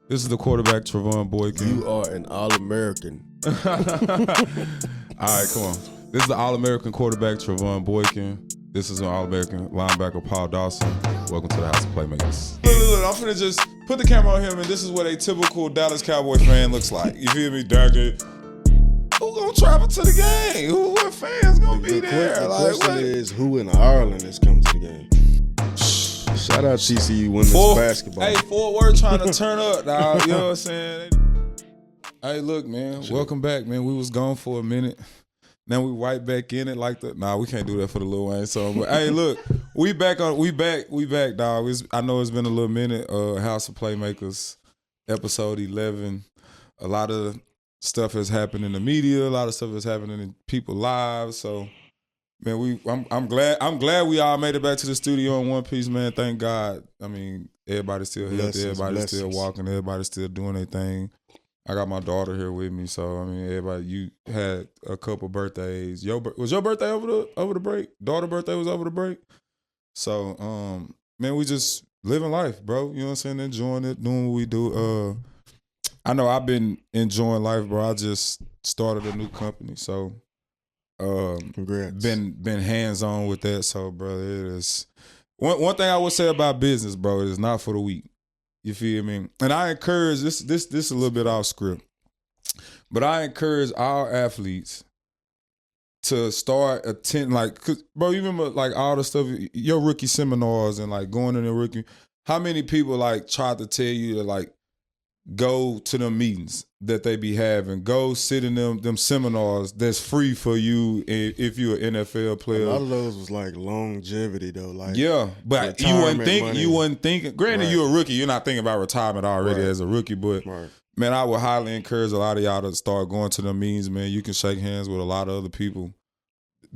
This is the quarterback, Trevone Boykin. You are an All-American. All right, come on. This is the All-American quarterback, Trevone Boykin. This is an All-American linebacker, Paul Dawson. Welcome to the House of Playmakers. Look, I'm finna just put the camera on him, and this is what a typical Dallas Cowboy fan looks like. You feel me, Dagger? Who gonna travel to the game? What fans gonna be there? The question is, who in Ireland is coming to the game? Shout out TCU women's basketball. Hey, Fort Worth trying to turn up, dog. You know what I'm saying? Hey, look, man. Welcome back, man. We was gone for a minute. Now we right back in it like that. Nah, we can't do that for the Lil Wayne song. But hey, look, we back, dog. I know it's been a little minute. House of Playmakers, episode 11. A lot of stuff has happened in the media. A lot of stuff is happening in people's lives. So, man, I'm glad we all made it back to the studio in one piece, man. Thank God. I mean, everybody's still healthy. Everybody's still walking. Everybody's still doing their thing. I got my daughter here with me, so I mean, everybody. You had a couple birthdays. Was your birthday over the break? Daughter birthday was over the break. So, man, we just living life, bro. You know what I'm saying? Enjoying it, doing what we do. I know I've been enjoying life, bro. I just started a new company, so congrats. Been hands on with that. So, bro, it is one thing I would say about business, bro. It is not for the weak. You feel me? And I encourage this a little bit off script, but I encourage our athletes to start attending, like, cause, bro, you remember like all the stuff, your rookie seminars and like going in the rookie. How many people like tried to tell you to like go to them meetings that they be having, go sit in them seminars that's free for you if you're an NFL player. A lot of those was like longevity though, like yeah, but you wasn't thinking. Granted, right. You're a rookie, you're not thinking about retirement already as a rookie, but man, I would highly encourage a lot of y'all to start going to them meetings, man. You can shake hands with a lot of other people,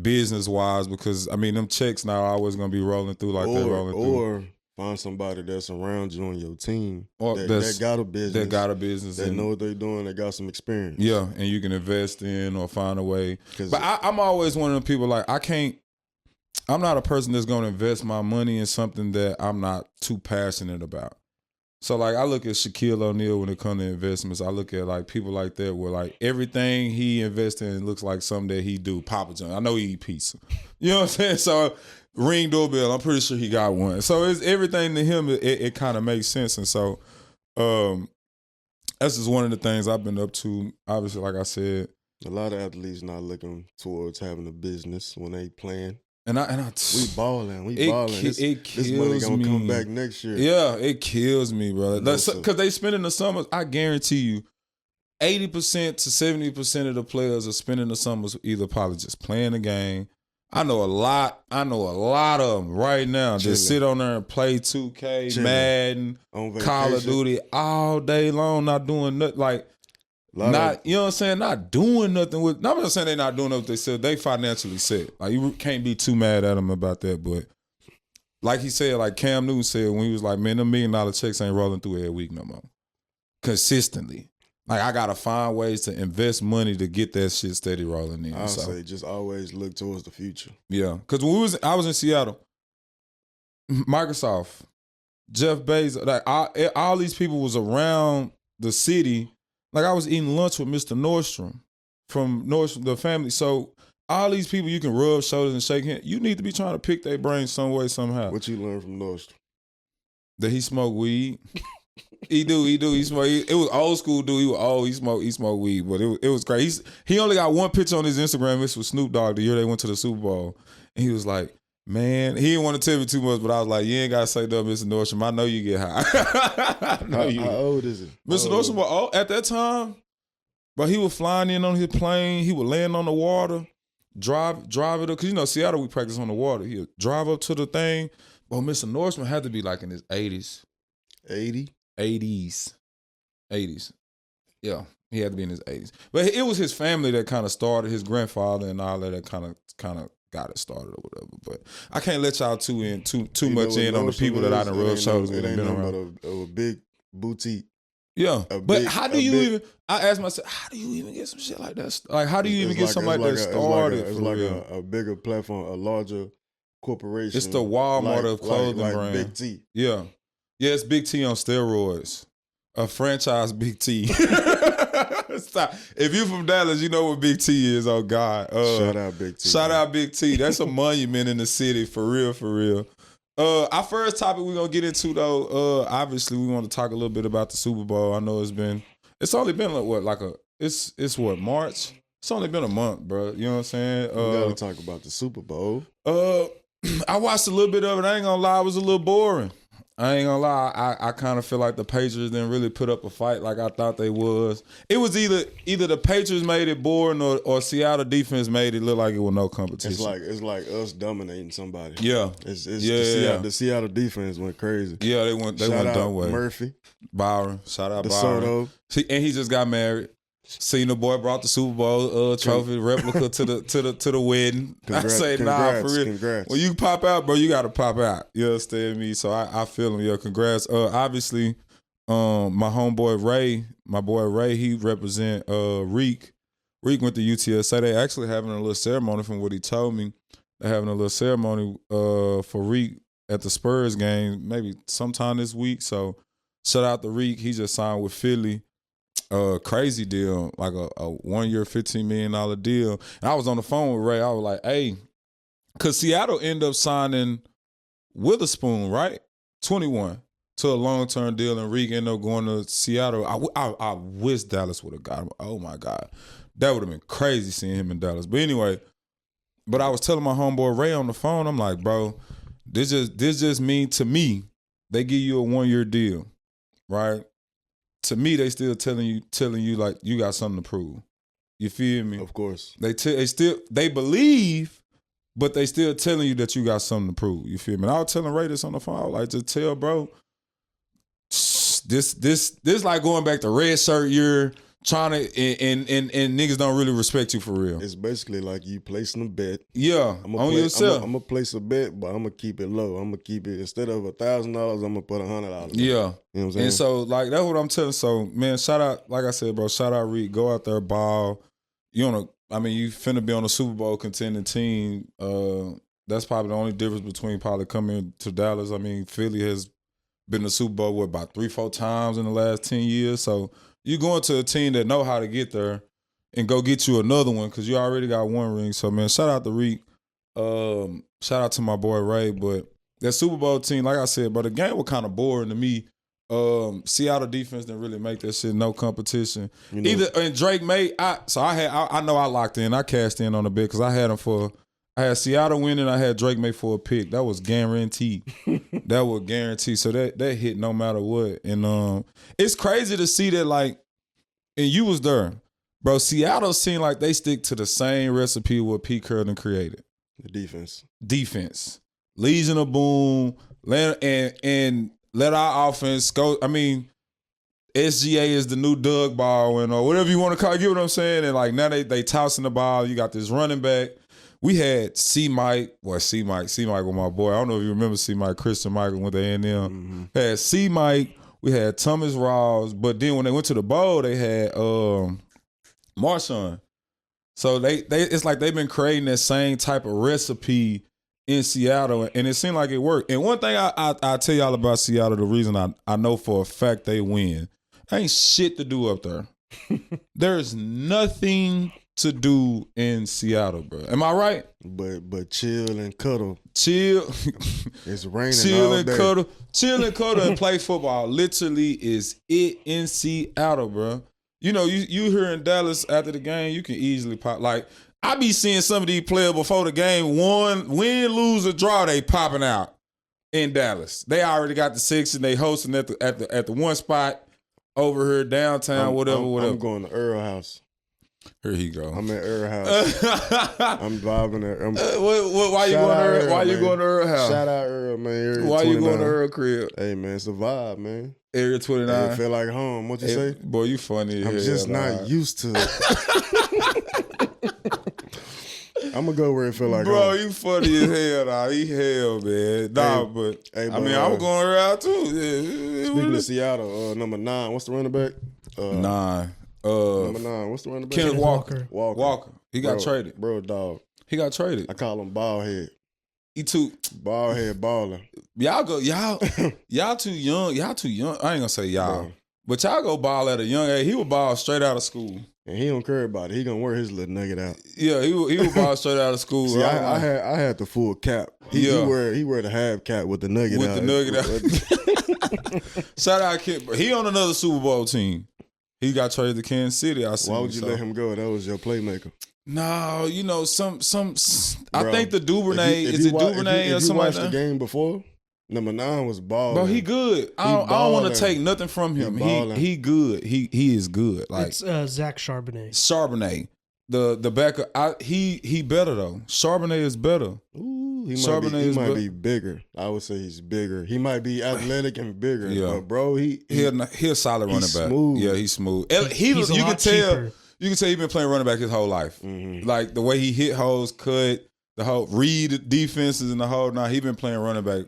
business wise, because I mean them checks now are always gonna be rolling through like they're rolling through. Or find somebody that's around you on your team that got a business. That know what they're doing. They got some experience. Yeah, and you can invest in or find a way. But I'm always one of them people like I'm not a person that's going to invest my money in something that I'm not too passionate about. So like I look at Shaquille O'Neal when it comes to investments. I look at like people like that where like everything he invests in looks like something that he do. Papa John, I know he eat pizza. You know what I'm saying? So ring doorbell, I'm pretty sure he got one. So it's everything to him, it kind of makes sense. And so that's just one of the things I've been up to. Obviously, like I said, a lot of athletes not looking towards having a business when they playing. And we balling. This money gonna come back next year. Yeah, it kills me, bro. Because they spending the summers. I guarantee you, 80% to 70% of the players are spending the summers either probably just playing the game. I know a lot of them right now just sit on there and play 2K, Madden, Call of Duty all day long, not doing nothing. Like, you know what I'm saying? Not doing nothing with. I'm not saying they're not doing what they said. They financially set. Like, you can't be too mad at them about that. But like he said, like Cam Newton said when he was like, man, them $1 million checks ain't rolling through every week no more. Consistently. Like, I got to find ways to invest money to get that shit steady rolling in. I would say just always look towards the future. Yeah. Because when I was in Seattle, Microsoft, Jeff Bezos, like all these people was around the city. Like, I was eating lunch with Mr. Nordstrom from Nordstrom, the family. So all these people you can rub shoulders and shake hands. You need to be trying to pick their brain some way, somehow. What you learned from Nordstrom? That he smoked weed. He do. He smoke. It was old school, dude. He smoked weed, but it was great. He only got one picture on his Instagram. This was Snoop Dogg the year they went to the Super Bowl, and he was like, "Man," he didn't want to tell me too much, but I was like, "You ain't gotta say that, Mr. Nordstrom. I know you get high." How old is he? Mr. Nordstrom was old at that time, but he was flying in on his plane. He would land on the water, drive it up, because you know Seattle we practice on the water. He'd drive up to the thing. Well, Mr. Nordstrom had to be like in his 80s. 80s. Yeah, he had to be in his 80s. But it was his family that kind of started, his grandfather and all that kind of got it started or whatever. But I can't let y'all too much in on the people that I done rubbed shoulders with and been around. A big boutique. Yeah, but how do you even? I asked myself, how do you even get some shit like that? Like, how do you even get somebody that started? It's like a bigger platform, a larger corporation. It's the Walmart of clothing brand. Big T. Yeah, it's Big T on steroids. A franchise Big T. Stop. If you from Dallas, you know what Big T is. Oh God. Shout out Big T. Shout out Big T. That's a monument in the city, for real, for real. Our first topic we're gonna get into though. Obviously we want to talk a little bit about the Super Bowl. I know it's only been it's what, March? It's only been a month, bro. You know what I'm saying? We gotta talk about the Super Bowl. I watched a little bit of it. I ain't gonna lie, it was a little boring. I ain't gonna lie, I kind of feel like the Patriots didn't really put up a fight like I thought they was. It was either the Patriots made it boring or Seattle defense made it look like it was no competition. It's like us dominating somebody. Yeah. The Seattle defense went crazy. Yeah, they went done way. Murphy. Byron. Shout out DeSoto. Byron. And he just got married. Senior boy brought the Super Bowl trophy replica to the wedding. I say, nah, for real. Congrats. When you pop out, bro, you got to pop out. You understand me? So I feel him. Yo, congrats. Obviously, my homeboy Ray, he represent Reek. Reek went to UTSA. They actually having a little ceremony from what he told me. They're having a little ceremony for Reek at the Spurs game, maybe sometime this week. So shout out to Reek. He just signed with Philly. Crazy deal, like a 1 year, $15 million deal. And I was on the phone with Ray. I was like, hey, because Seattle ended up signing Witherspoon, right? 21 to a long-term deal, and Reek ended up going to Seattle. I wish Dallas would have got him. Oh, my God. That would have been crazy seeing him in Dallas. But anyway, I was telling my homeboy Ray on the phone, I'm like, bro, this just mean to me, they give you a 1 year deal, right? To me, they still telling you like you got something to prove. You feel me? Of course. They believe, but they still telling you that you got something to prove. You feel me? And I was telling Ray this on the phone. I was like, just tell bro, this like going back to red shirt year, trying to and niggas don't really respect you for real. It's basically like you placing a bet. Yeah, on yourself. I'm gonna place a bet, but I'm gonna keep it low. I'm gonna keep it, instead of $1,000, I'm gonna put $100. Yeah, you know what I'm saying. And so like that's what I'm telling. So man, shout out, like I said, bro. Shout out Reed. Go out there, ball. You finna be on a Super Bowl contending team. That's probably the only difference between probably coming to Dallas. I mean, Philly has been to the Super Bowl about 3-4 times in the last 10 years. So you going to a team that know how to get there and go get you another one because you already got one ring. So, man, shout out to Reek. Shout out to my boy Ray. But that Super Bowl team, like I said, but the game was kind of boring to me. Seattle defense didn't really make that shit no competition. You know, and Drake May, I know I locked in. I cashed in on the bet because I had Seattle winning. I had Drake May for a pick. That was guaranteed. That was guaranteed. So that hit no matter what. And it's crazy to see that, like, and you was there, bro. Seattle seemed like they stick to the same recipe what Pete Carroll created. The defense, Legion of Boom, and let our offense go. I mean, SGA is the new Doug Baldwin or whatever you want to call it. You get what I'm saying? And like now they tossing the ball. You got this running back. We had C-Mike with my boy. I don't know if you remember C-Mike, Christian Michael went to A&M. Mm-hmm. Had C-Mike, we had Thomas Rawls, but then when they went to the bowl, they had Marshawn. So they it's like they've been creating that same type of recipe in Seattle, and it seemed like it worked. And one thing I tell y'all about Seattle, the reason I know for a fact they win, ain't shit to do up there. There's nothing to do in Seattle, bro. Am I right? But chill and cuddle. Chill. It's raining chill all and day. Cuddle. Chill and cuddle and play football literally is it in Seattle, bro. You know, you here in Dallas after the game, you can easily pop. Like, I be seeing some of these players before the game, win, lose, or draw, they popping out in Dallas. They already got the section. They hosting at the one spot over here downtown, whatever. I'm going to Earl House. Here he go. I'm at Earl House. I'm driving there. Why you going to Earl House? Shout out Earl, man. Area why 29. You going to Earl crib? Hey, man, it's a vibe, man. Area 29. Hey, it feel like home. What you say? Boy, you funny. I'm just not used to it. I'm gonna go where it feel like bro, home. You funny as hell, dog. He hell, man. Nah, but I mean, I was going around too. Yeah. Speaking of Seattle, number 9, what's the running back? 9. Number 9, what's the running back? Kenneth Walker. He got traded. Bro, dog. He got traded. I call him bald head. He too bald head baller. Y'all too young. Y'all too young. I ain't gonna say y'all. But y'all go ball at a young age. He would ball straight out of school. And he don't care about it. He gonna wear his little nugget out. Yeah, he would ball straight out of school. See, I had the full cap. He wear the half cap with the nugget out. With the nugget out. Shout out Kid. He on another Super Bowl team. He got traded to Kansas City. Why would you let him go? That was your playmaker. No, you know, I think the Duvernay, is it Duvernay or something like that? If you watched the game before, number 9 was balling. Bro, he good. I don't want to take nothing from him. He good. He is good. Like it's Zach Charbonnet. Charbonnet. The backer, he better though. Charbonnet is better. Ooh, he might be bigger. I would say he's bigger. He might be athletic and bigger. Yeah. But bro, he a solid running back. Smooth. Yeah, he's smooth. He's you can tell he's been playing running back his whole life. Mm-hmm. Like the way he hit holes, cut, the whole read defenses and the whole. Nah, he been playing running back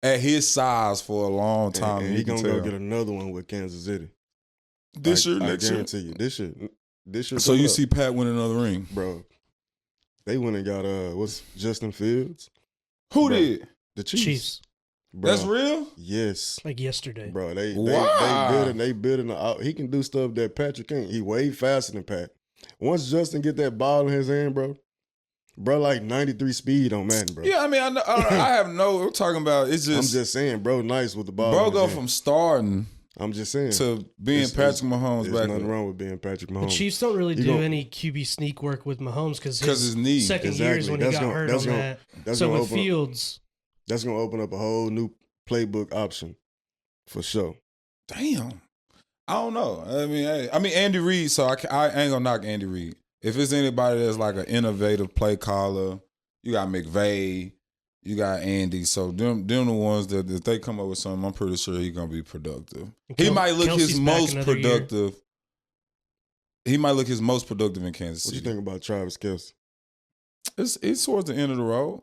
at his size for a long time. And he gonna go get another one with Kansas City. This year, I guarantee you. This year. So you see Pat win another ring, bro? They went and got what's Justin Fields? Who did? The Chiefs. Bro, that's real? Yes. Like yesterday. Bro, they building out. He can do stuff that Patrick can't. He way faster than Pat. Once Justin get that ball in his hand, bro, like 93 speed on Madden, bro. Yeah, I mean, I have we're talking about, it's just. I'm just saying, bro, nice with the ball. Bro, go from starting. I'm just saying. To being Patrick Mahomes back. There's nothing wrong with being Patrick Mahomes. The Chiefs don't really do any QB sneak work with Mahomes because his knee. Second year is when he got hurt on that. So with Fields. That's going to open up a whole new playbook option for sure. Damn. I don't know. I mean Andy Reid, so I ain't going to knock Andy Reid. If it's anybody that's like an innovative play caller, you got McVay, you got Andy. So them the ones that if they come up with something, I'm pretty sure he's going to be productive. He might look his most productive. He might look his most productive in Kansas City. What you think about Travis Kelce? It's towards the end of the road.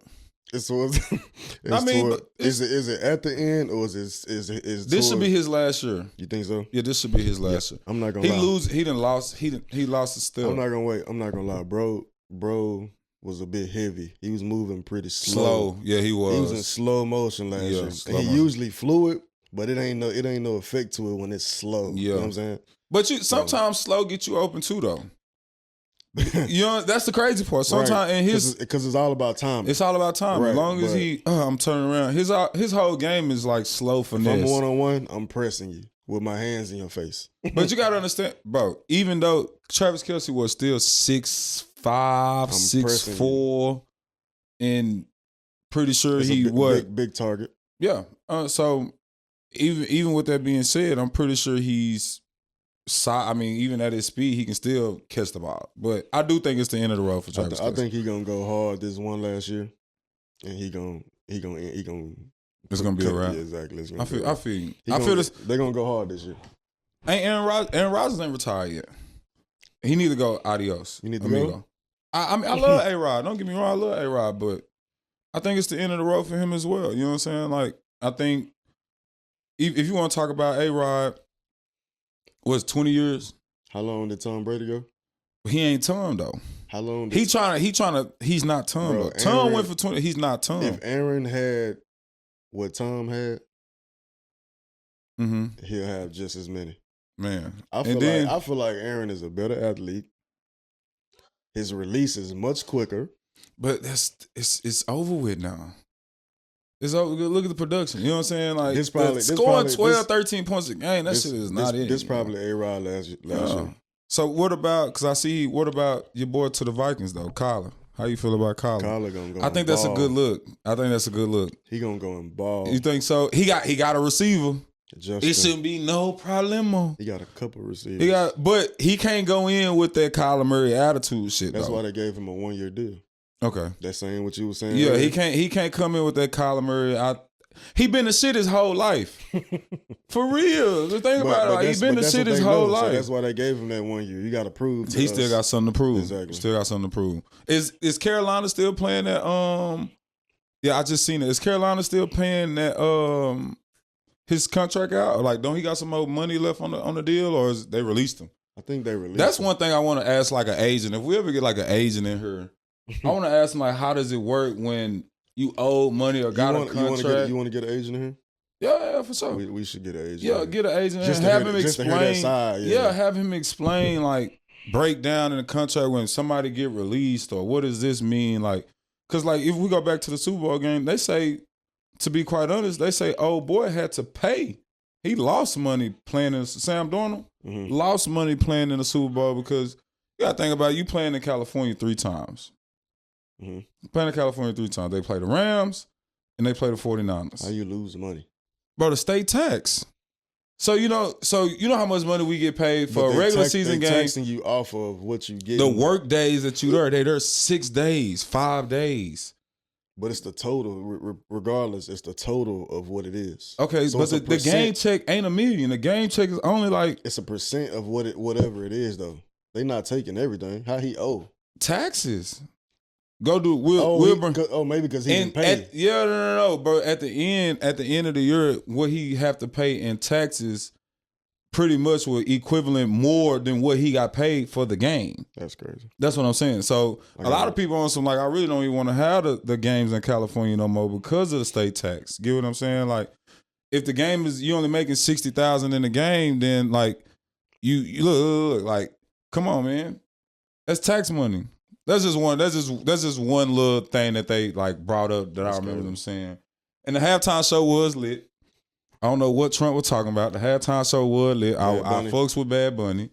It's towards. Is it at the end or is this should be his last year? You think so? Yeah, this should be his last year. I'm not gonna lie. He lost his step. I'm not gonna lie, bro. Bro was a bit heavy. He was moving pretty slow. Yeah, he was. He was in slow motion last year. And he usually fluid, but it ain't no effect to it when it's slow. Yeah. You know what I'm saying? But sometimes slow get you open too though. You know, that's the crazy part. Sometimes right. Because it's all about time. It's all about time. Right. As long as I'm turning around. His whole game is like slow finesse. If I'm 1-on-1, I'm pressing you with my hands in your face. But you gotta understand, bro. Even though Travis Kelce was still 6'5", 6'4", and pretty sure he was big target. Yeah. So even with that being said, I'm pretty sure he's. I mean, even at his speed, he can still catch the ball. But I do think it's the end of the road for Travis Kelce. I think he's gonna go hard this one last year, and he gonna. It's gonna be a wrap. Yeah, exactly. I feel. They're gonna go hard this year. Aaron Rodgers ain't retired yet. He need to go adios. You need to go. I love A-Rod. Don't get me wrong, I love A-Rod, but I think it's the end of the road for him as well. You know what I'm saying? Like, I think if you want to talk about A-Rod. Was 20 years? How long did Tom Brady go? He ain't Tom though. How long? He's not Tom though. Tom went for 20. He's not Tom. If Aaron had what Tom had, he'll have just as many. Man, I feel like Aaron is a better athlete. His release is much quicker. But it's over with now. It's over. Look at the production. You know what I'm saying? Like scoring 12, 13 points a game. That shit is not it. This probably A-Rod last year. So what about your boy to the Vikings though, Kyler? How you feel about Kyler? Kyler gonna go. I think that's a good look. He gonna go and ball. You think so? He got a receiver. Justin. It shouldn't be no problemo. He got a couple receivers. But he can't go in with that Kyler Murray attitude shit. That's why they gave him a 1-year deal. Okay. That's saying what you were saying. Yeah, earlier. he can't come in with that Kyler Murray. He been the shit his whole life. For real. The thing about it, like, he been the shit his whole life. So that's why they gave him that 1 year. You got to prove. He still got something to prove. Exactly. Still got something to prove. Is Carolina still playing that? Yeah, I just seen it. Is Carolina still paying that? His contract out? Or like, don't he got some more money left on the deal, or is they released him? I think they released. That's one thing I want to ask, like an agent. If we ever get like an agent in here, I want to ask him like, how does it work when you owe money or got a contract? You want to get an agent in here? Yeah, for sure. We should get an agent. Yeah, get an agent and have him explain. Side, have him explain, like, break down in the contract when somebody get released or what does this mean? Like, because, like, if we go back to the Super Bowl game, they say, to be quite honest, they say, old boy had to pay. He lost money playing in Sam Darnold, lost money playing in the Super Bowl because you got to think about it, you playing in California 3 times. Playing in California 3 times. They play the Rams and they play the 49ers. How you lose money? Bro, the state tax. So you know how much money we get paid for a regular season game. They're taxing you off of what you get. The work days that you there 6 days, 5 days. But it's the total, regardless, it's the total of what it is. Okay, so but the game check ain't $1 million. The game check is only like... It's a percent of whatever it is, though. They not taking everything. How he owe? Taxes. Go do maybe because he didn't pay. No, bro. At the end of the year, what he have to pay in taxes pretty much will equivalent more than what he got paid for the game. That's crazy. That's what I'm saying. So a lot of people on some like, I really don't even want to have the games in California no more because of the state tax. Get what I'm saying? Like, if the game is you only making $60,000 in the game, then like you look like, come on, man, that's tax money. That's just one little thing that they like brought up that I remember them saying. And the halftime show was lit. I don't know what Trump was talking about. The halftime show was lit. Our folks with Bad Bunny.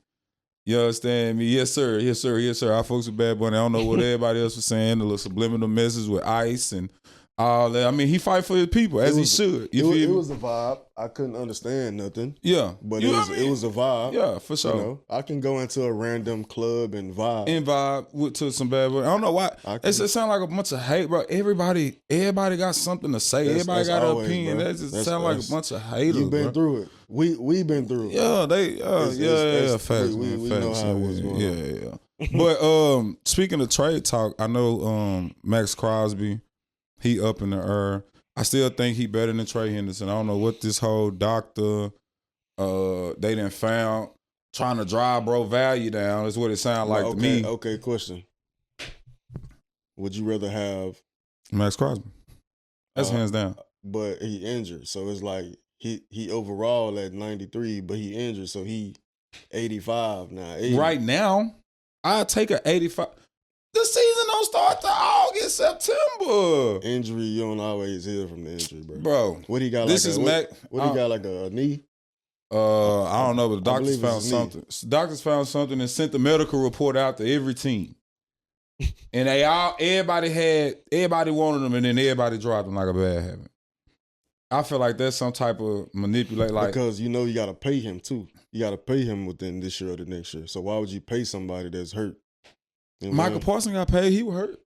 You understand me? Yes, sir. Yes, sir. Yes, sir. Our folks with Bad Bunny. I don't know what everybody else was saying. The little subliminal message with Ice and all that. I mean, he fight for his people as he should. It was a vibe. I couldn't understand nothing. Yeah. But it was a vibe. Yeah, for sure. You know, I can go into a random club and vibe. To some Bad Bunny. I don't know why. It sound like a bunch of hate, bro. Everybody got something to say. Everybody got an opinion. That just sound like a bunch of haters. You've been through it. We been through it. Yeah, facts. We know how it was going on. Yeah. But speaking of trade talk, I know Max Crosby, he up in the air. I still think he better than Trey Henderson. I don't know what this whole doctor they done found trying to drive bro value down is what it sounds like to me. Okay, question. Would you rather have Max Crosby? That's hands down. But he injured, so it's like he overall at 93, but he injured, so he 85 now. 80. Right now, I'll take an 85. The season don't start till August, September. Injury, you don't always hear from the injury, bro. Bro, what he got? This is Mac. What he got, like a knee? I don't know, but the doctors found something. Doctors found something and sent the medical report out to every team. And everybody wanted them, and then everybody dropped them like a bad habit. I feel like that's some type of manipulate, like because you got to pay him too. You got to pay him within this year or the next year. So why would you pay somebody that's hurt? You know Michael Parsons got paid. He was hurt.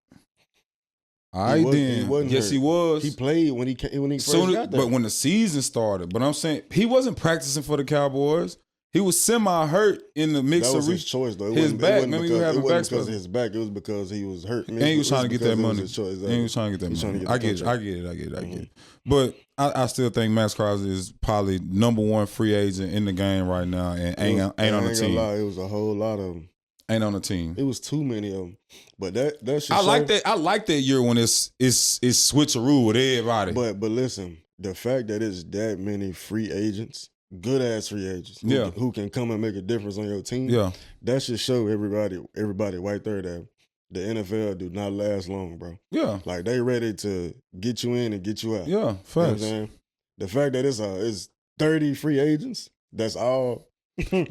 All right, then. Yes, he was. He played when he first got there. But when the season started. But I'm saying he wasn't practicing for the Cowboys. He was semi-hurt in the mix of his choice, though. His back. Maybe he was having back because of his back. It was because he was hurt. And he was trying to get that money. And he was trying to get that money. I get it. But I still think Max Crosby is probably #1 free agent in the game right now and ain't on the team. It was a whole lot of them. Ain't on the team. It was too many of them. But that I like that year when it's switcheroo with everybody. But listen, the fact that it's that many free agents, good ass free agents, who can come and make a difference on your team. Yeah, that should show everybody right there that the NFL do not last long, bro. Yeah, like they ready to get you in and get you out. Yeah, facts. You know what I'm saying? The fact that it's 30 free agents, that's all.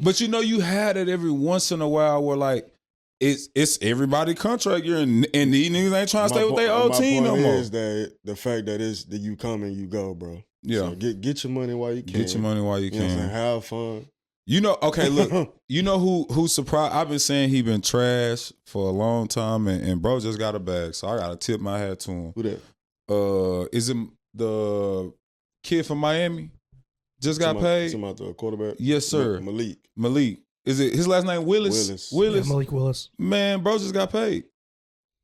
But you had it every once in a while where like it's everybody contract year and these niggas ain't trying to stay with their old team no more. My point is that the fact that that you come and you go, bro. Yeah, so get your money while you can. Get your money while you can. Know what I'm saying? Have fun. Okay, look. Who surprised? I've been saying he been trash for a long time, and bro just got a bag, so I gotta tip my hat to him. Who that? Is it the kid from Miami? Just got paid. Talking about the quarterback? Yes, sir. Malik. Is it his last name Willis? Yeah, Malik Willis. Man, bro just got paid.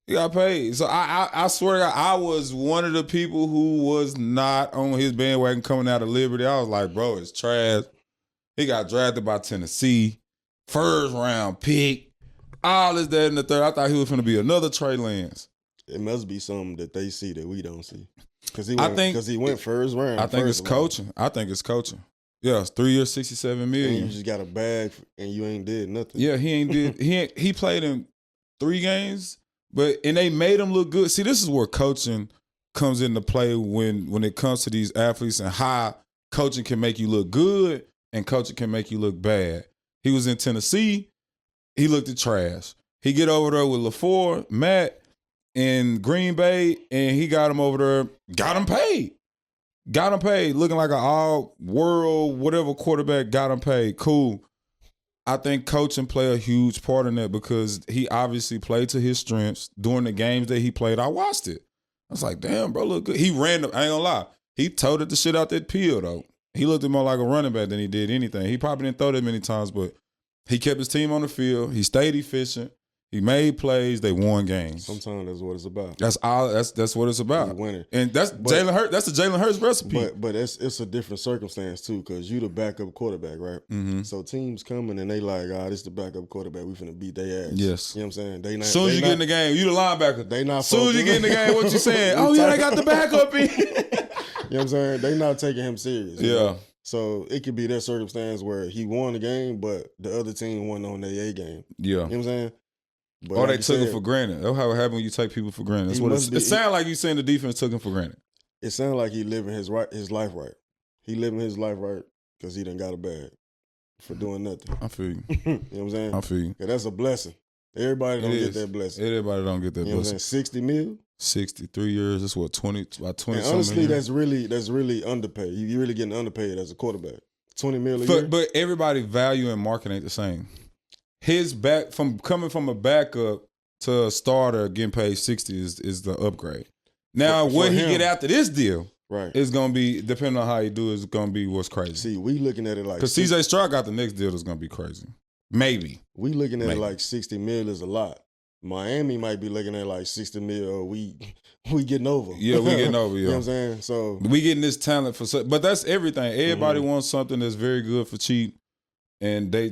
He got paid. So I swear to God, I was one of the people who was not on his bandwagon coming out of Liberty. I was like, bro, it's trash. He got drafted by Tennessee. First round pick. All this, that, and the third. I thought he was going to be another Trey Lance. It must be something that they see that we don't see. Because he went first round. I think it's coaching. Yeah, it's 3 years, $67 million. And you just got a bag and you ain't did nothing. Yeah, he played in 3 games, and they made him look good. See, this is where coaching comes into play when it comes to these athletes and how coaching can make you look good and coaching can make you look bad. He was in Tennessee. He looked at trash. He get over there with LaFleur, Matt, in Green Bay, and he got him over there, got him paid. Looking like an all-world, whatever quarterback, got him paid. Cool. I think coaching play a huge part in that because he obviously played to his strengths. During the games that he played, I watched it. I was like, damn, bro, look good. He ran, I ain't gonna lie, he toted the shit out that peel, though. He looked more like a running back than he did anything. He probably didn't throw that many times, but he kept his team on the field. He stayed efficient. He made plays. They won games. Sometimes that's what it's about. That's what it's about. Winning. And that's Jalen Hurts. That's the Jalen Hurts recipe. But it's a different circumstance too, because you the backup quarterback, right? Mm-hmm. So teams coming and they like, this the backup quarterback. We finna beat their ass. Yes. You know what I'm saying? Soon as you get in the game, you the linebacker. They not. Soon as you get in the game, what you saying? Oh yeah, they got the backup in. You know what I'm saying? They not taking him serious. Yeah. Know? So it could be that circumstance where he won the game, but the other team won on their A game. Yeah. You know what I'm saying? But or they took it for granted. That's how it happened when you take people for granted. That's what it sounds like. You saying the defense took him for granted. It sounds like he living his life right. He living his life right because he done got a bag for doing nothing. I feel you. You know what I'm saying? I feel you. Yeah, that's a blessing. Everybody don't get that blessing. Everybody don't get that blessing. You know what I'm saying? 60 mil? 63 years. That's what, 20 and honestly, that's really underpaid. You really getting underpaid as a quarterback. 20 mil a year. But everybody value and market ain't the same. His coming from a backup to a starter getting paid 60 is the upgrade. Now, what he get after this deal is going to be, depending on how he do, is going to be what's crazy. See, we looking at it like... Because C.J. Stroud got the next deal that's going to be crazy. Maybe. We looking at it like 60 mil is a lot. Miami might be looking at like 60 mil or we getting over. Yeah, we getting over, yeah. You know what I'm saying? So we getting this talent for... But that's everything. Everybody wants something that's very good for cheap. And they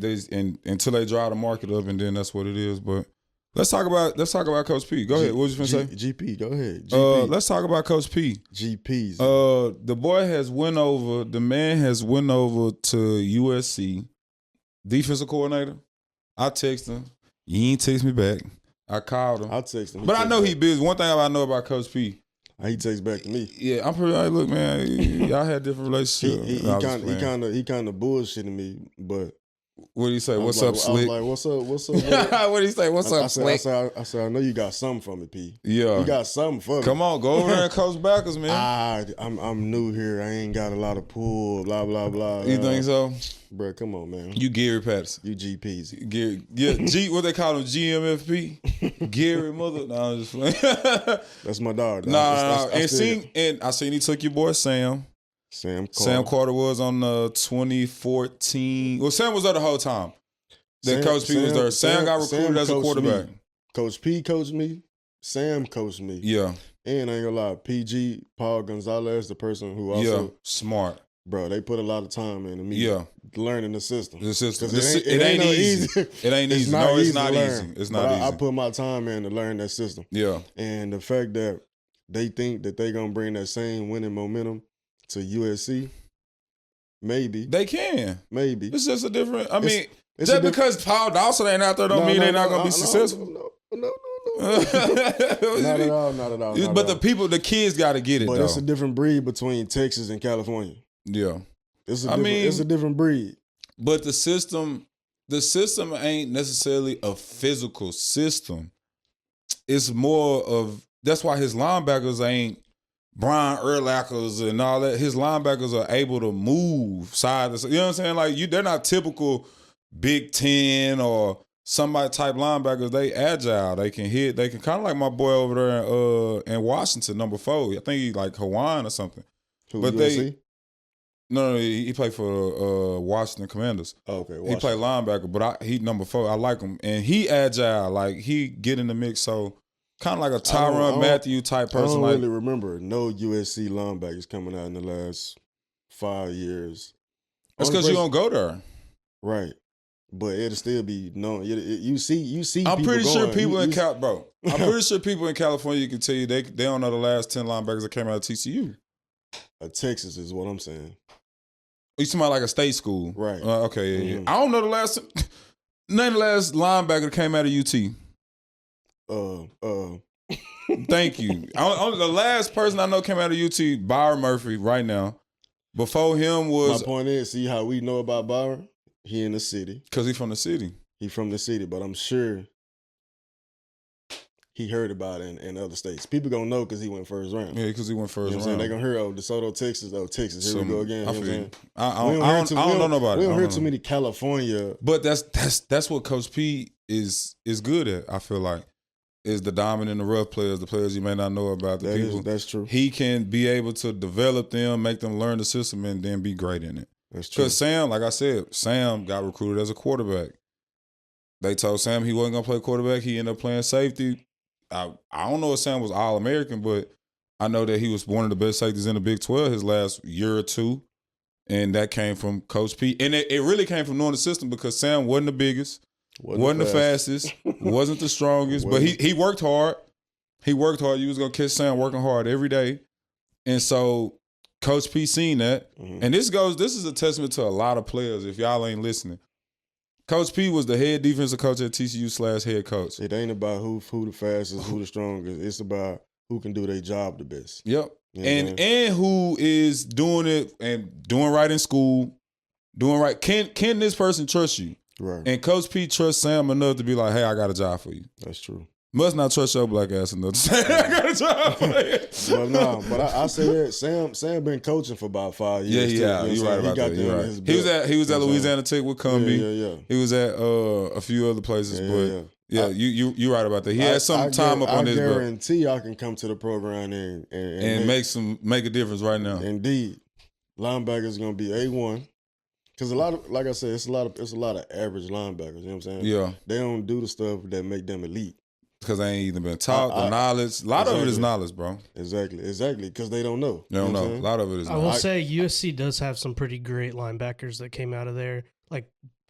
until they drive the market up, and then that's what it is. But let's talk about Coach P. Go ahead. What was you finna say? GP. Go ahead. GP. Let's talk about Coach P. GPs. The man has went over to USC, defensive coordinator. I text him. He ain't text me back. I called him. I text him. But I know he busy. One thing I know about Coach P. He takes back to me. Yeah, I'm pretty like, look, man, y'all had different relationships. He kind of bullshitting me, but what do you say? What's up, Slick? I was like, what's up? What do you say? What's up, Slick? I said, I know you got something for me, P. Yeah, you got something for me. Come on, go over there and coach backers, man. I'm new here. I ain't got a lot of pull. Blah blah blah. You think so? Bro, come on, man. You Gary Patterson. You GPs. What they call him, GMFP? Gary mother. No, I'm just playing. That's my dog. Nah. I seen he took your boy Sam. Sam Carter was on 2014. Well, Sam was there the whole time. Then Coach P was there. Sam got recruited as a quarterback. Coach P coached me. Sam coached me. Yeah. And I ain't gonna lie, PG, Paul Gonzalez, the person who also smart. Bro, they put a lot of time into me learning the system. It ain't easy. It ain't easy. It's not easy. It's not easy. I put my time in to learn that system. Yeah. And the fact that they think that they gonna bring that same winning momentum to USC, maybe. They can. Maybe. It's just a different, just because Paul Dawson ain't out there don't mean they're not gonna be successful. No. Not at all. But the kids got to get it, but though. It's a different breed between Texas and California. Yeah. It's a different breed. But the system ain't necessarily a physical system. It's more of, that's why his linebackers ain't Brian Urlachers and all that. His linebackers are able to move side to side. You know what I'm saying? Like, they're not typical Big Ten or somebody type linebackers. They agile. They can hit. They can kind of like my boy over there in Washington, number 4. I think he like Hawaiian or something. Who, but USC? No, he played for Washington Commanders. Oh, okay. He played linebacker, but he number 4. I like him. And he agile. Like, he get in the mix. So, kind of like a Tyrann Mathieu type person. I don't really remember no USC linebackers coming out in the last 5 years. That's because you don't go there. Right. But it'll still be known. You see. I'm pretty sure people in California can tell you they don't know the last 10 linebackers that came out of TCU. Texas is what I'm saying. You talking about like a state school, right? Okay, yeah. I don't know the last linebacker that came out of UT. Thank you. The last person I know came out of UT, Byron Murphy, right now. Before him was. My point is, see how we know about Byron? He in the city. Because he from the city. He from the city, but I'm sure he heard about it in other states. People gonna know because he went first round. Yeah, because he went first round. They gonna hear, DeSoto, Texas. Oh, Texas, here we go again. I don't know nobody. We don't hear too many California. But that's what Coach P is good at, I feel like. Is the diamond in the rough players, the players you may not know about, the people. That's true. He can be able to develop them, make them learn the system, and then be great in it. That's true. Because Sam, like I said, Sam got recruited as a quarterback. They told Sam he wasn't going to play quarterback. He ended up playing safety. I don't know if Sam was All-American, but I know that he was one of the best safeties in the Big 12 his last year or two, and that came from Coach P. And it really came from knowing the system because Sam wasn't the biggest, wasn't the fastest, wasn't the strongest, but he worked hard. He worked hard. You was going to catch Sam working hard every day. And so Coach P seen that. Mm-hmm. And this is a testament to a lot of players if y'all ain't listening. Coach P was the head defensive coach at TCU / head coach. It ain't about who the fastest, who the strongest. It's about who can do their job the best. Yep. You know and who is doing it and doing right in school, doing right. Can this person trust you? Right. And Coach P trusts Sam enough to be like, hey, I got a job for you. That's true. Must not trust your black ass enough to say, I got a job for you. Well, no, but I say that Sam been coaching for about 5 years. Yeah, you're right about that. You're right. He was at Louisiana Tech with Cumbie. Yeah. He was at a few other places, you're right about that. He had some time up on his belt. I guarantee I can come to the program and make a difference right now. Indeed, linebackers gonna be A1. Because a lot of, like I said, it's a lot of average linebackers. You know what I'm saying? Yeah, they don't do the stuff that make them elite. Because they ain't even been taught the knowledge. A lot of it is knowledge, bro. Exactly. Because they don't know. They don't know. A lot of it is knowledge. I will say USC does have some pretty great linebackers that came out of there, like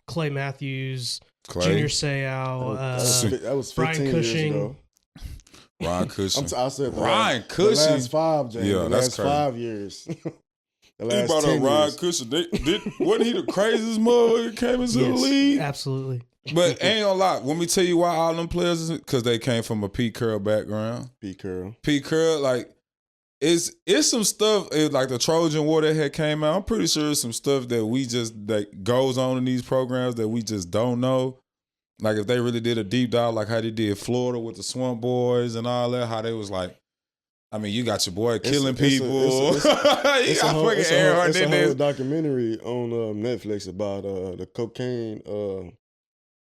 Clay Matthews, Junior Seau, that was 15 Brian Cushing. Years ago. Ryan Cushing. I said Ryan Cushing. The last 5, James. Yeah, that's crazy. 5 years. He brought up Ryan Cushing. Wasn't he the craziest motherfucker that came into the league? Absolutely. But ain't gonna lie. Let me tell you why all them players, because they came from a Pete Carroll background. Pete Carroll, like, it's some stuff, like the Trojan War that had came out. I'm pretty sure it's some stuff that goes on in these programs that we just don't know. Like, if they really did a deep dive, like how they did Florida with the Swamp Boys and all that, how they was like, I mean, you got your boy killing people. It's a whole documentary on Netflix about the cocaine.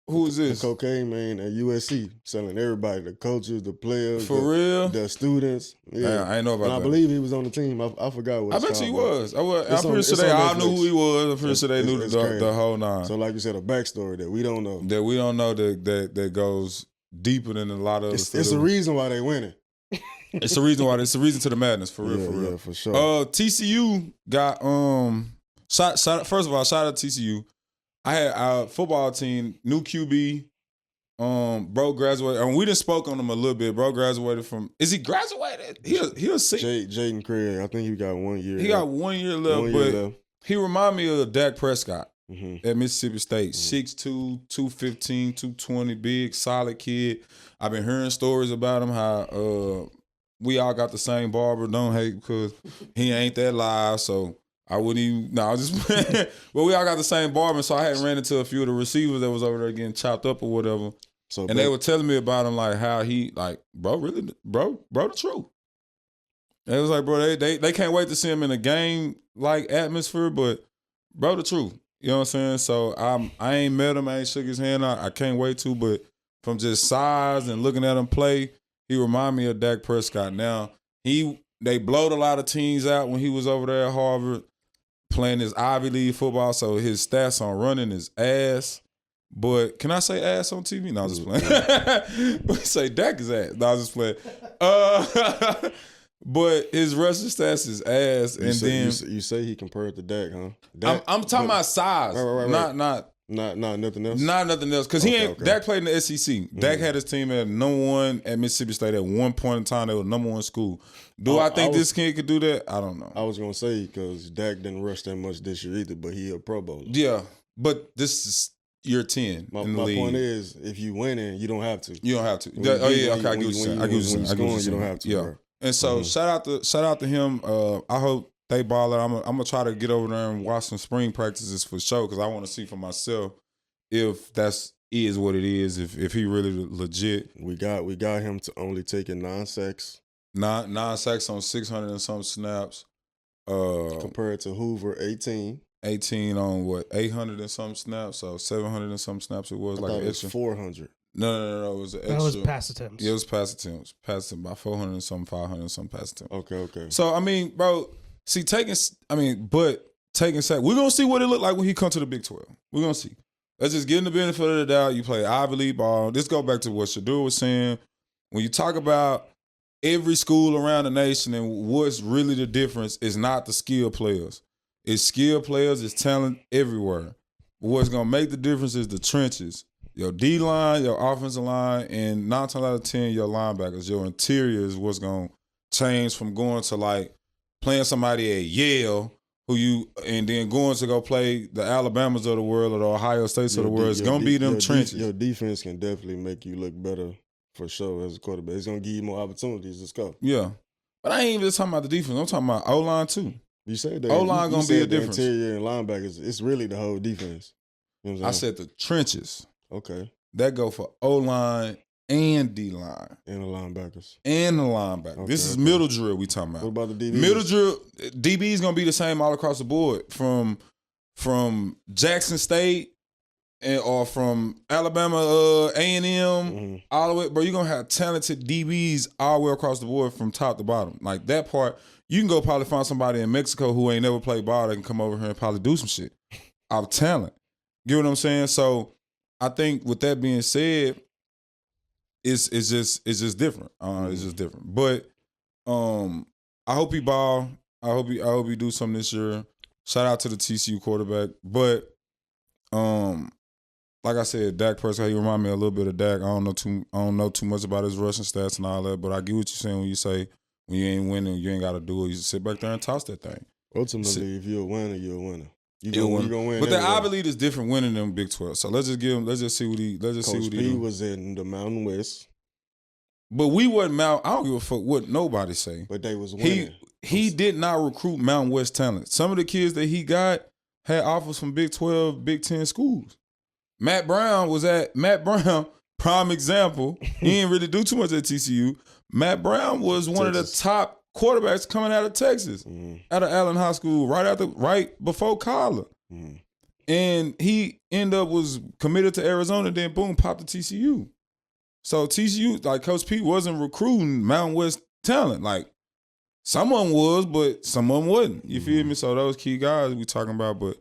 Who is this? The cocaine man at USC selling everybody, the coaches, the players, real, the students. Yeah, I ain't know about that. I believe he was on the team. I forgot what. I bet he was. I'm pretty sure they all knew who he was. I'm pretty sure they knew the whole nine. So, like you said, a backstory that we don't know. That goes deeper than a lot of. It's the reason why they winning. It's the reason why. It's the reason to the madness, for real. Yeah, for sure. TCU got first of all, shout out to TCU. I had our football team, new QB. Bro graduated, and we done spoke on him a little bit. Bro graduated from. Is he graduated? He'll see. Jaden Craig. I think he got 1 year. He got 1 year left, he remind me of Dak Prescott at Mississippi State. 6'2", 215, 220, big, solid kid. I've been hearing stories about him. How we all got the same barber. Don't hate because he ain't that live. So I wouldn't even. No, I was just. But we all got the same barber. So I had ran into a few of the receivers that was over there getting chopped up or whatever. So and they were telling me about him, like how he, like, bro, really, bro, the truth. They was like, bro, they can't wait to see him in a game like atmosphere, but bro, the truth. You know what I'm saying? So I ain't met him. I ain't shook his hand. I can't wait to, but from just size and looking at him play, he remind me of Dak Prescott. Now, they blowed a lot of teams out when he was over there at Harvard playing his Ivy League football, so his stats on running is ass. But can I say ass on TV? No, I was just playing. We say Dak is ass. No, I was just playing. But his rushing stats is ass. You say he compared to Dak, huh? I'm talking about size. Right. Not Not nothing else. Not nothing else, because he ain't. Okay. Dak played in the SEC. Dak had his team at number 1 at Mississippi State at one point in time. They were number 1 school. I think this kid could do that? I don't know. I was gonna say because Dak didn't rush that much this year either, but he a Pro Bowler. Yeah, but this is year 10. My in the league. point is, if you winning, you don't have to. You don't have to. Okay, I get what you're saying. I get what you're saying. You don't have to. Yeah. Bro. And so shout out to him. I hope they ball out. I'm gonna try to get over there and watch some spring practices for sure, because I want to see for myself if is what it is. If he really legit. We got him to only taking 9 sacks. 9 sacks on 600 and some snaps. Compared to Hoover, 18. 18 on what, 800 and some snaps, so 700 and some snaps it was. I like thought an it was extra 400. No, it was an extra. That was pass attempts. Yeah, it was pass attempts. Pass attempts by 400 and some, 500 and some pass attempts. Okay. So I mean, bro, taking sack, we're gonna see what it look like when he come to the Big 12. We're gonna see. Let's just give him the benefit of the doubt. You play Ivy League ball. This go back to what Shador was saying. When you talk about every school around the nation and what's really the difference is not the skill players. It's skill players, it's talent everywhere. But what's going to make the difference is the trenches. Your D-line, your offensive line, and 9 times out of 10, your linebackers. Your interior is what's going to change from going to, like, playing somebody at Yale and then going to go play the Alabamas of the world or the Ohio States of the world. It's going to be them trenches. Your defense can definitely make you look better for sure as a quarterback. It's going to give you more opportunities. Let's go. Yeah. But I ain't even just talking about the defense. I'm talking about O-line, too. You said that. O-line going to be a difference. Interior and linebackers, it's really the whole defense. You know what I'm saying? I said the trenches. Okay. That go for O-line and D-line. And the linebackers. Okay, this is middle drill we talking about. What about the DBs? Middle drill, DB is going to be the same all across the board. From Jackson State or from Alabama A&M all the way. Bro, you're going to have talented DBs all the way across the board from top to bottom. Like that part, you can go probably find somebody in Mexico who ain't never played ball that can come over here and probably do some shit. Out of talent. Get what I'm saying? So I think with that being said, it's just different. It's just different. But I hope he ball. I hope he do something this year. Shout out to the TCU quarterback. But like I said, Dak Prescott, he remind me a little bit of Dak. I don't know too much about his rushing stats and all that, but I get what you're saying when you say when you ain't winning, you ain't got to do it. You just sit back there and toss that thing. Ultimately, if you're a winner, you're a winner. You're gonna win. But the Ivy League is different winning than Big 12. So let's just see what he Coach P do. was in the Mountain West. But we wasn't I don't give a fuck what nobody say. But they was winning. He did not recruit Mountain West talent. Some of the kids that he got had offers from Big 12, Big 10 schools. Matt Brown, prime example. He didn't really do too much at TCU. Matt Brown was one of the top quarterbacks coming out of Texas, out of Allen High School, right before college. And he was committed to Arizona, then boom, popped to TCU. So TCU, like Coach P wasn't recruiting Mountain West talent. Like someone was, but someone wasn't. You feel me? So those key guys we talking about, but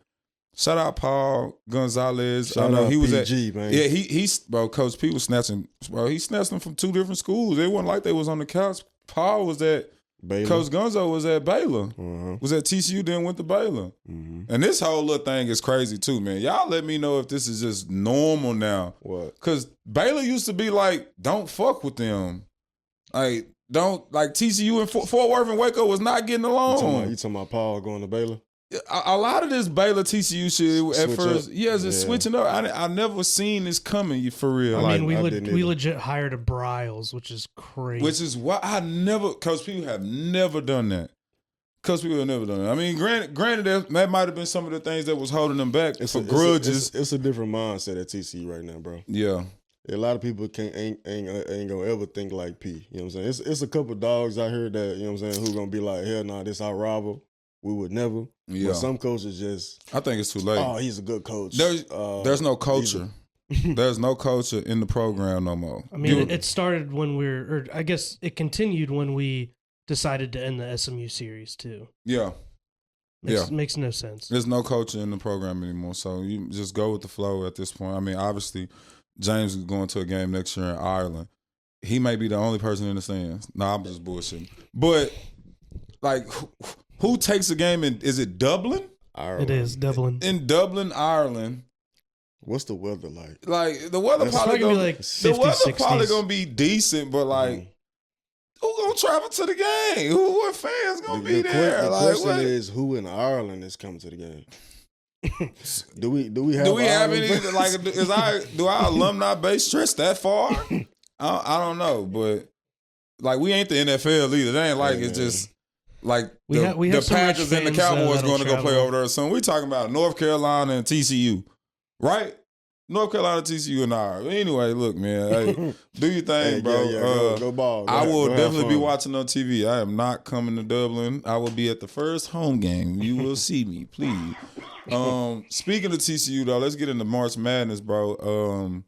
shout out Paul Gonzalez. I know he was PG, man. Yeah, bro, Coach P was snatching. Bro, he snatched them from 2 different schools. It wasn't like they was on the couch. Paul was at Baylor. Coach Gonzo was at Baylor. Was at TCU, then went to Baylor. And this whole little thing is crazy too, man. Y'all let me know if this is just normal now. What? Because Baylor used to be like, don't fuck with them. Like, TCU and Fort Worth and Waco was not getting along. You talking about Paul going to Baylor? A lot of this Baylor TCU shit at first, just switching up. I never seen this coming. For real. I mean, we legit hired a Bryles, which is crazy. Which is why Coach people have never done that. Coach people have never done that. I mean, granted, that might have been some of the things that was holding them back for grudges. It's a different mindset at TCU right now, bro. Yeah. A lot of people ain't gonna ever think like P. You know what I'm saying? It's a couple dogs out here that, you know what I'm saying, who gonna be like, hell nah, this our rival. We would never. Yeah. But some coaches just. I think it's too late. Oh, he's a good coach. There's no culture. There's no culture in the program no more. I mean, it started when I guess it continued when we decided to end the SMU series too. Yeah. Makes no sense. There's no culture in the program anymore. So you just go with the flow at this point. I mean, obviously, James is going to a game next year in Ireland. He may be the only person in the stands. Nah, I'm just bullshitting. But, like, who takes a game is it Dublin? Ireland. It is Dublin. In Dublin, Ireland, What's the weather like? Like the weather It's probably probably gonna gonna be like 50, the weather 60s. probably gonna be decent, but like who gonna travel to the game? What fans gonna be there? The Like, question what? is, who in Ireland is coming to the game? Do we have any fans? like do our alumni base stretch that far? I don't know, but like we ain't the NFL either. They ain't like it's just like We have the some rich Packers and the fans, Cowboys that'll going to go play travel. over there soon. We talking about North Carolina and TCU, right? North Carolina, TCU, and I. Anyway, look, man, hey, do your thing, Hey, bro. yeah, go ball. I will go definitely be fun. watching on TV. I am not coming to Dublin. I will be at the first home game. You will see me, please. Speaking of TCU, though, let's get into March Madness, bro.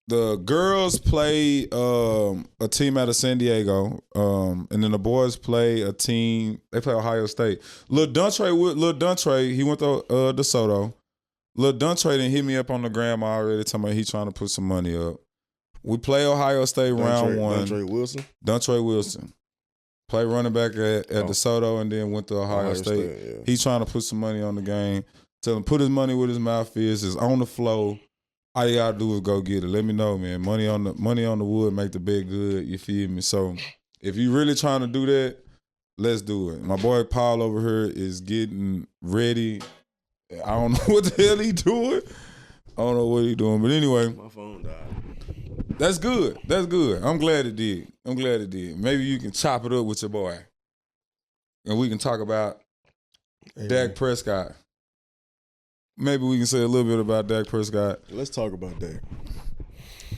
The girls play a team out of San Diego, and then the boys play a team. They play Ohio State. Lil Duntre, he went to DeSoto. Lil Duntre didn't hit me up on the gram already, telling me he trying to put some money up. We play Ohio State round one. Duntre Wilson. Play running back at DeSoto and then went to Ohio State. Yeah. He's trying to put some money on the game. Tell him put his money where his mouth is. It's on the flow. All you gotta do is go get it. Let me know, man. Money on the wood make the bed good. You feel me? So if you really trying to do that, let's do it. My boy Paul over here is getting ready. I don't know what the hell he doing. I don't know what he doing. But anyway. My phone died. That's good. That's good. I'm glad it did. Maybe you can chop it up with your boy. And we can talk about Dak Prescott. Maybe we can say a little bit about Dak Prescott. Let's talk about that.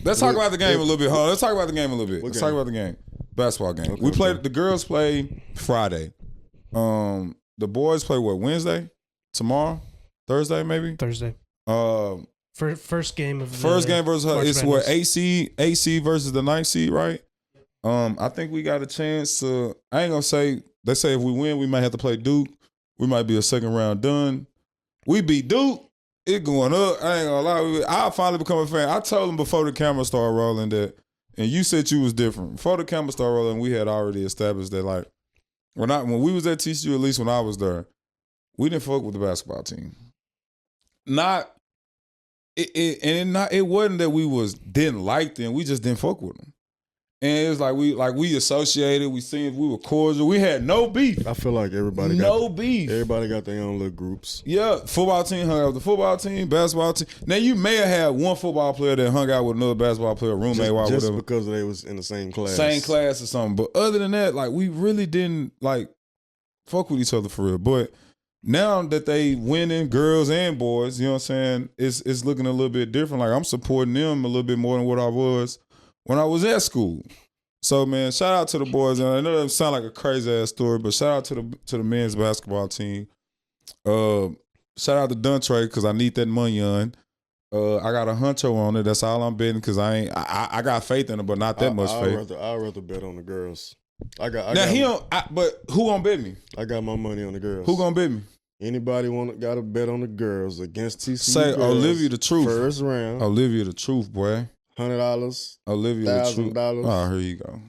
Let's talk about the game a little bit. Hold on. Let's talk about the game a little bit. Let's talk about the game. Basketball game. The girls play Friday. The boys play what, Wednesday? Tomorrow? Thursday, maybe? Thursday. First game of the first game versus her. It's what, Madness. AC versus the 9th seed, right? I think we got a chance to. I ain't gonna say. They say if we win, we might have to play Duke. We might be a second round done. We beat Duke. It going up. I ain't gonna lie. I'll finally become a fan. I told them before the camera started rolling that, and you said you was different. Before the camera started rolling, we had already established that, like, when we was at TCU, at least when I was there, we didn't fuck with the basketball team. It wasn't that we didn't like them. We just didn't fuck with them. And it was like we associated. We seen we were cordial. We had no beef. I feel like everybody beef. Everybody got their own little groups. Yeah, football team hung out with the football team, basketball team. Now you may have had one football player that hung out with another basketball player, roommate, or just whatever. because they was in the same class, or something. But other than that, like we really didn't like fuck with each other for real. But now that they winning, girls and boys, you know what I'm saying? It's looking a little bit different. Like I'm supporting them a little bit more than what I was when I was at school. So man, shout out to the boys. And I know that sound like a crazy ass story, but shout out to the men's basketball team. Shout out to Duntre because I need that money on. I got a huncho on it. That's all I'm betting because I got faith in it, but not that much faith. I'd rather bet on the girls. But who gonna bet me? I got my money on the girls. Who gonna bet me? Anybody got to bet on the girls against TCU? Say girls, Olivia the truth. First round. Olivia the truth, boy. $100. Olivia the truth. $1,000. Oh, here you go.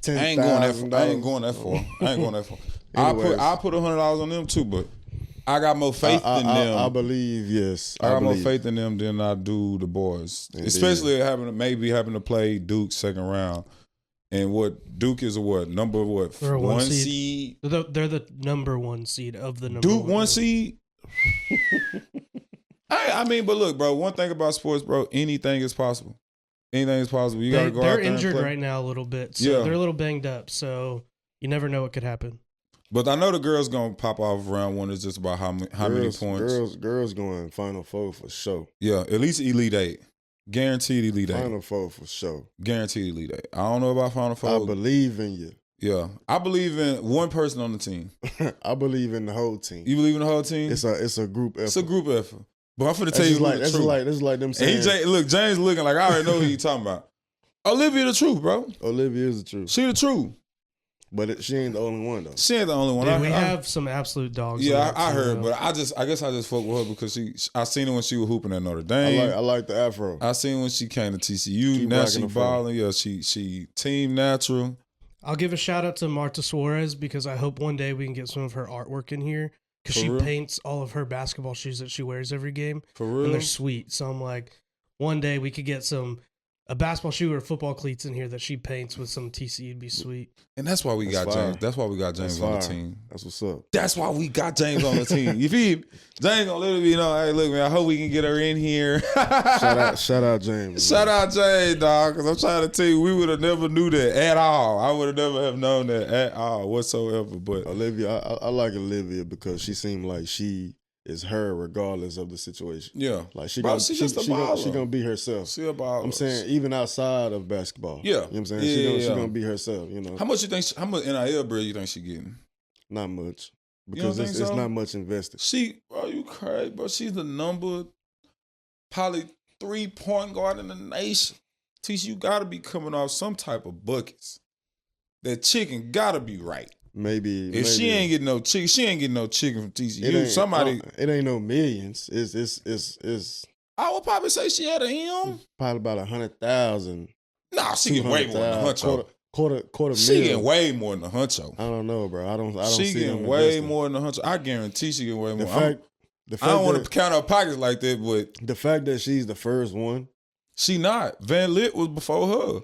$10,000. I ain't going that far. I put $100 on them too, but I got more faith in them. I believe, yes. I got more faith in them than I do the boys. Indeed. Especially having to play Duke second round. And Duke is number one seed? They're the number one seed of the number Duke one seed? I mean, but look, bro, one thing about sports, bro, anything is possible. Anything is possible. You gotta go out there. They're injured right now a little bit. So they're a little banged up. So you never know what could happen. But I know the girls gonna pop off round one. It's just about how many points. Girls going Final Four for sure. Yeah, at least Elite Eight. Guaranteed Elite Eight. Final Four for sure. Guaranteed Elite Eight. I don't know about Final Four. I believe in you. Yeah, I believe in one person on the team. I believe in the whole team. You believe in the whole team? It's a group effort. It's a group effort. But I'm finna tell you the truth. That's like them saying. Look, James looking like I already know who you talking about. Olivia the truth, bro. Olivia is the truth. She the truth. But she ain't the only one though. She ain't the only one. Dude, we have some absolute dogs. Yeah, I heard, but I guess I just fuck with her because I seen her when she was hooping at Notre Dame. I like the afro. I seen when she came to TCU. Now she balling. Yeah, she team natural. I'll give a shout out to Marta Suarez because I hope one day we can get some of her artwork in here because she paints all of her basketball shoes that she wears every game. For real? And they're sweet. So I'm like, one day we could get a basketball shoe or football cleats in here that she paints with some TCU. It'd be sweet. And that's why we got James. That's why we got James on the team. That's what's up. That's why we got James on the team. You feel me? James gonna literally be, hey, look, man, I hope we can get her in here. Shout out James. Shout out James, dog, because I'm trying to tell you, we would have never knew that at all. I would have never have known that at all whatsoever. But Olivia, I like Olivia because she seemed like she is her regardless of the situation. Yeah. Like she gonna be herself. She a baller. I'm saying even outside of basketball. Yeah. You know what I'm saying? She gonna be herself, How much NIL bread you think she getting? Not much. Because it's not much invested. Bro, you crazy, bro. She's the probably 3-point guard in the nation. You gotta be coming off some type of buckets. That chicken gotta be right. Maybe she ain't getting no chicken, she ain't getting no chicken from TCU. It ain't no millions. It's I would probably say she had a M. Probably about 100,000. Nah, she get way more than a huncho. Quarter she getting way more than a huncho. I don't know, bro. I don't she see getting way more than a huncho. I guarantee she getting way more. I don't want to count her pockets like that, but the fact that she's the first one. She not. Van Lit was before her.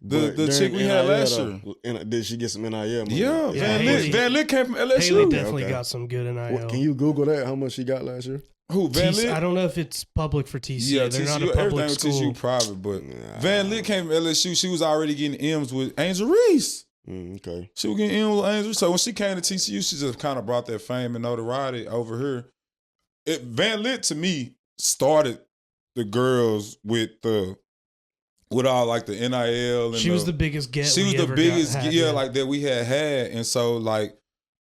The chick we had last year. Did she get some NIL money? Yeah, Van Lit came from LSU. Haley definitely got some good NIL. Can you Google that? How much she got last year? Who, Van Lit? I don't know if it's public for TCU. Yeah, they're TCU, not a public everything school. With TCU private, but Van Lit came from LSU. She was already getting M's with Angel Reese. Okay. She was getting M's with Angel. So when she came to TCU, she just kind of brought that fame and notoriety over here. Van Lit, to me, started the girls with all like the NIL. And she was the biggest get. She was the biggest like that we had, and so like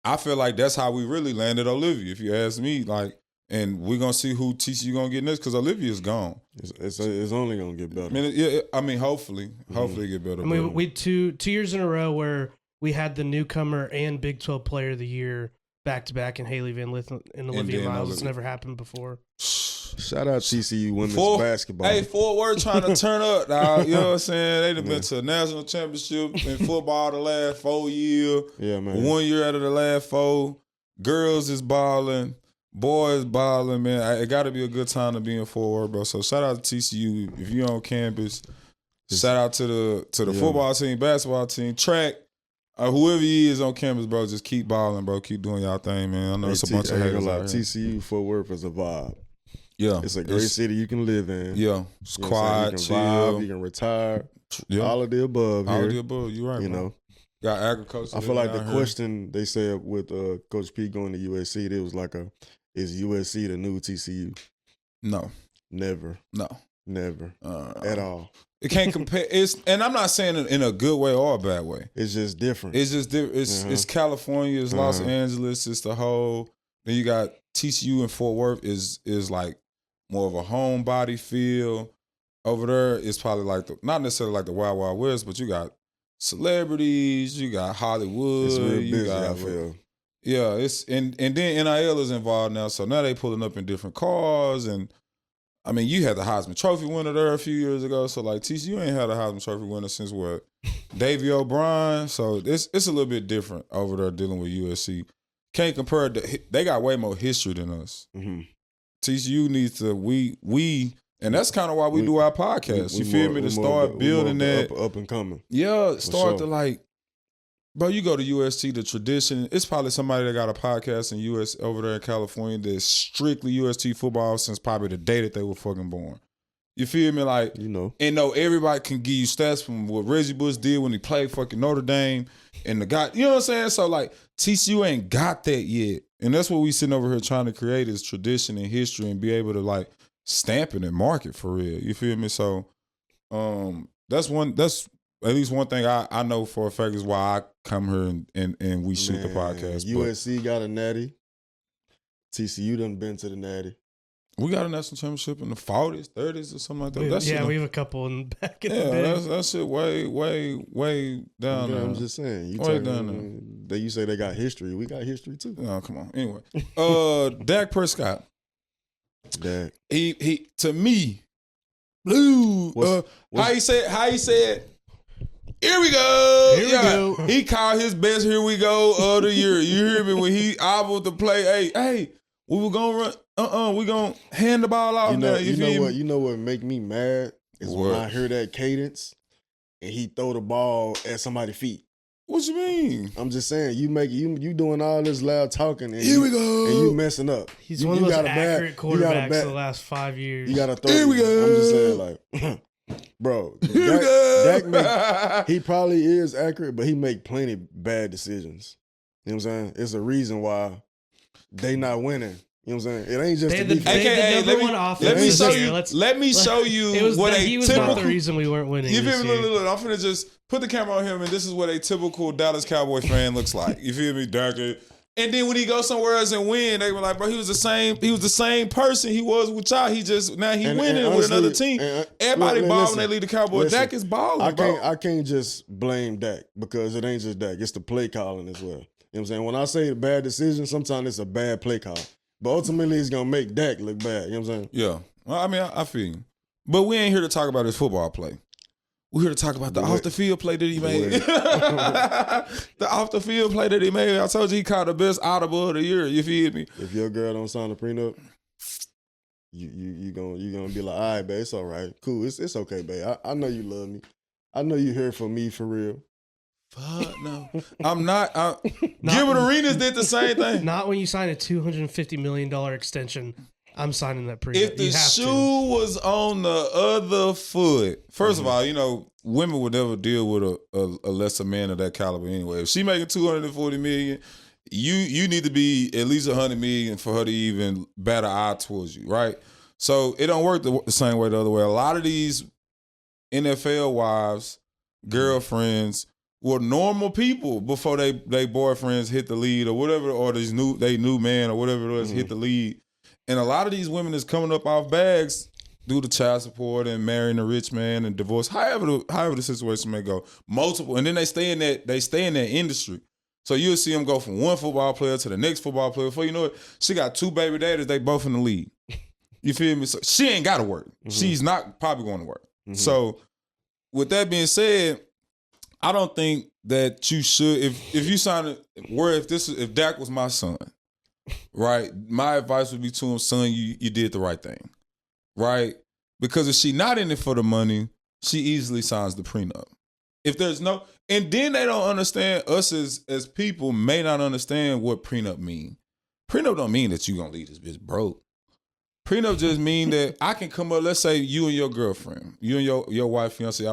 I feel like that's how we really landed Olivia. If you ask me, like, and we're gonna see who TCU gonna get next because Olivia's gone. It's only gonna get better. I mean, hopefully it get better. I mean, we 2 years in a row where we had the newcomer and Big 12 Player of the Year back to back, and Haley Van Lith and Olivia Miles. It's never happened before. Shout out TCU women's basketball. Hey, Fort Worth trying to turn up, dog. You know what I'm saying? They done been to a national championship in football the last 4 years. Yeah, man. 1 year out of the last 4. Girls is balling. Boys balling, man. It got to be a good time to be in Fort Worth, bro. So shout out to TCU. If you're on campus, shout out to the football team, basketball team, track. Whoever he is on campus, bro, just keep balling, bro. Keep doing y'all thing, man. I know it's a bunch of haters out here. TCU Fort Worth is a vibe. Yeah. It's a great city you can live in. Yeah. It's quiet, you can chill. vibe, you can retire. Yeah. All of the above. All of the above. You're right, you know. Got agriculture. I feel like the question they said with Coach P going to USC, it was like is USC the new TCU? No. Never. No. Never. At all. It can't compare. And I'm not saying it in a good way or a bad way. It's just different. It's just different. It's California. It's Los Angeles. It's the whole. Then you got TCU and Fort Worth is like more of a homebody feel. Over there, it's probably like not necessarily like the Wild Wild West, but you got celebrities. You got Hollywood. It's real busy, I feel. Yeah, it's and then NIL is involved now, so now they pulling up in different cars and. I mean, you had the Heisman Trophy winner there a few years ago, so like TCU ain't had a Heisman Trophy winner since what? Davey O'Brien. So it's a little bit different over there dealing with USC. Can't compare. They got way more history than us. Mm-hmm. TCU needs to and that's kind of why we do our podcast. You feel me? To start building that up and coming. Yeah, start to like. Bro, you go to USC, the tradition, it's probably somebody that got a podcast in US over there in California that's strictly USC football since probably the day that they were fucking born. You feel me? Like, you know. And no, everybody can give you stats from what Reggie Bush did when he played fucking Notre Dame and the guy, you know what I'm saying? So like TCU ain't got that yet. And that's what we sitting over here trying to create is tradition and history and be able to like stamp it and mark it for real. You feel me? So that's at least one thing I know for a fact is why I come here and we shoot the podcast. USC got a natty. TCU done been to the natty. We got a national championship in the 40s, 30s, or something like that. We have a couple in back in the day. That shit way down there. I'm just saying. Way down there. You say they got history. We got history too. Oh, come on. Anyway, Dak Prescott. Dak. He to me, blue. How he said? Here we go. Here we go. He called his best "Here we go" of the year. You hear me? When he able to play, hey, we were gonna run. We gonna hand the ball off. You know what make me mad is when I hear that cadence and he throw the ball at somebody's feet. What you mean? I'm just saying, you doing all this loud talking and here we go, and you messing up. He's one of the most accurate quarterbacks of the last 5 years. You got to throw. Here we go. I'm just saying, like, bro, Dak he probably is accurate, but he make plenty bad decisions. You know what I'm saying? It's a reason why they not winning. You know what I'm saying? It ain't just the defense. AKA, let me show you what a he was typical. Not the reason we weren't winning. You feel me? Look, I'm finna just put the camera on him, and this is what a typical Dallas Cowboy fan looks like. You feel me, Darker? And then when he goes somewhere else and win, they were like, bro, he was the same person he was with y'all. He just now he winning honestly, with another team. Everybody balling when they lead the Cowboys. Dak is balling, bro. I can't just blame Dak because it ain't just Dak. It's the play calling as well. You know what I'm saying? When I say a bad decision, sometimes it's a bad play call. But ultimately, it's going to make Dak look bad. You know what I'm saying? Yeah. Well, I mean, I feel you. But we ain't here to talk about his football play. We're here to talk about the off-the-field play that he made. The off-the-field play that he made. I told you he caught the best audible of the year. You feel me? If your girl don't sign a prenup, you gonna be like, all right, babe, it's all right. Cool. It's okay, babe. I know you love me. I know you here for me for real. Fuck no. I'm not. Gilbert Arenas did the same thing. Not when you sign a $250 million extension. I'm signing that prenup. If the shoe was on the other foot, first of all, you know, women would never deal with a lesser man of that caliber anyway. If she making $240 million, you need to be at least $100 million for her to even bat an eye towards you, right? So it don't work the same way the other way. A lot of these NFL wives, girlfriends, were normal people before they boyfriends hit the lead or whatever, or they new man or whatever it was hit the lead. And a lot of these women is coming up off bags due to child support and marrying a rich man and divorce, however the situation may go. Multiple, and then they stay in that industry. So you'll see them go from one football player to the next football player. Before you know it, she got 2 baby daddies, they both in the league. You feel me? So she ain't got to work. She's not probably going to work. So with that being said, I don't think that you should, if you sign it, if Dak was my son, right? My advice would be to him, son, you did the right thing, right? Because if she not in it for the money, she easily signs the prenup. If there's no, and then they don't understand, us as people may not understand what prenup mean. Prenup don't mean that you gonna leave this bitch broke. Prenup just mean that I can come up, let's say you and your girlfriend, you and your wife, fiance,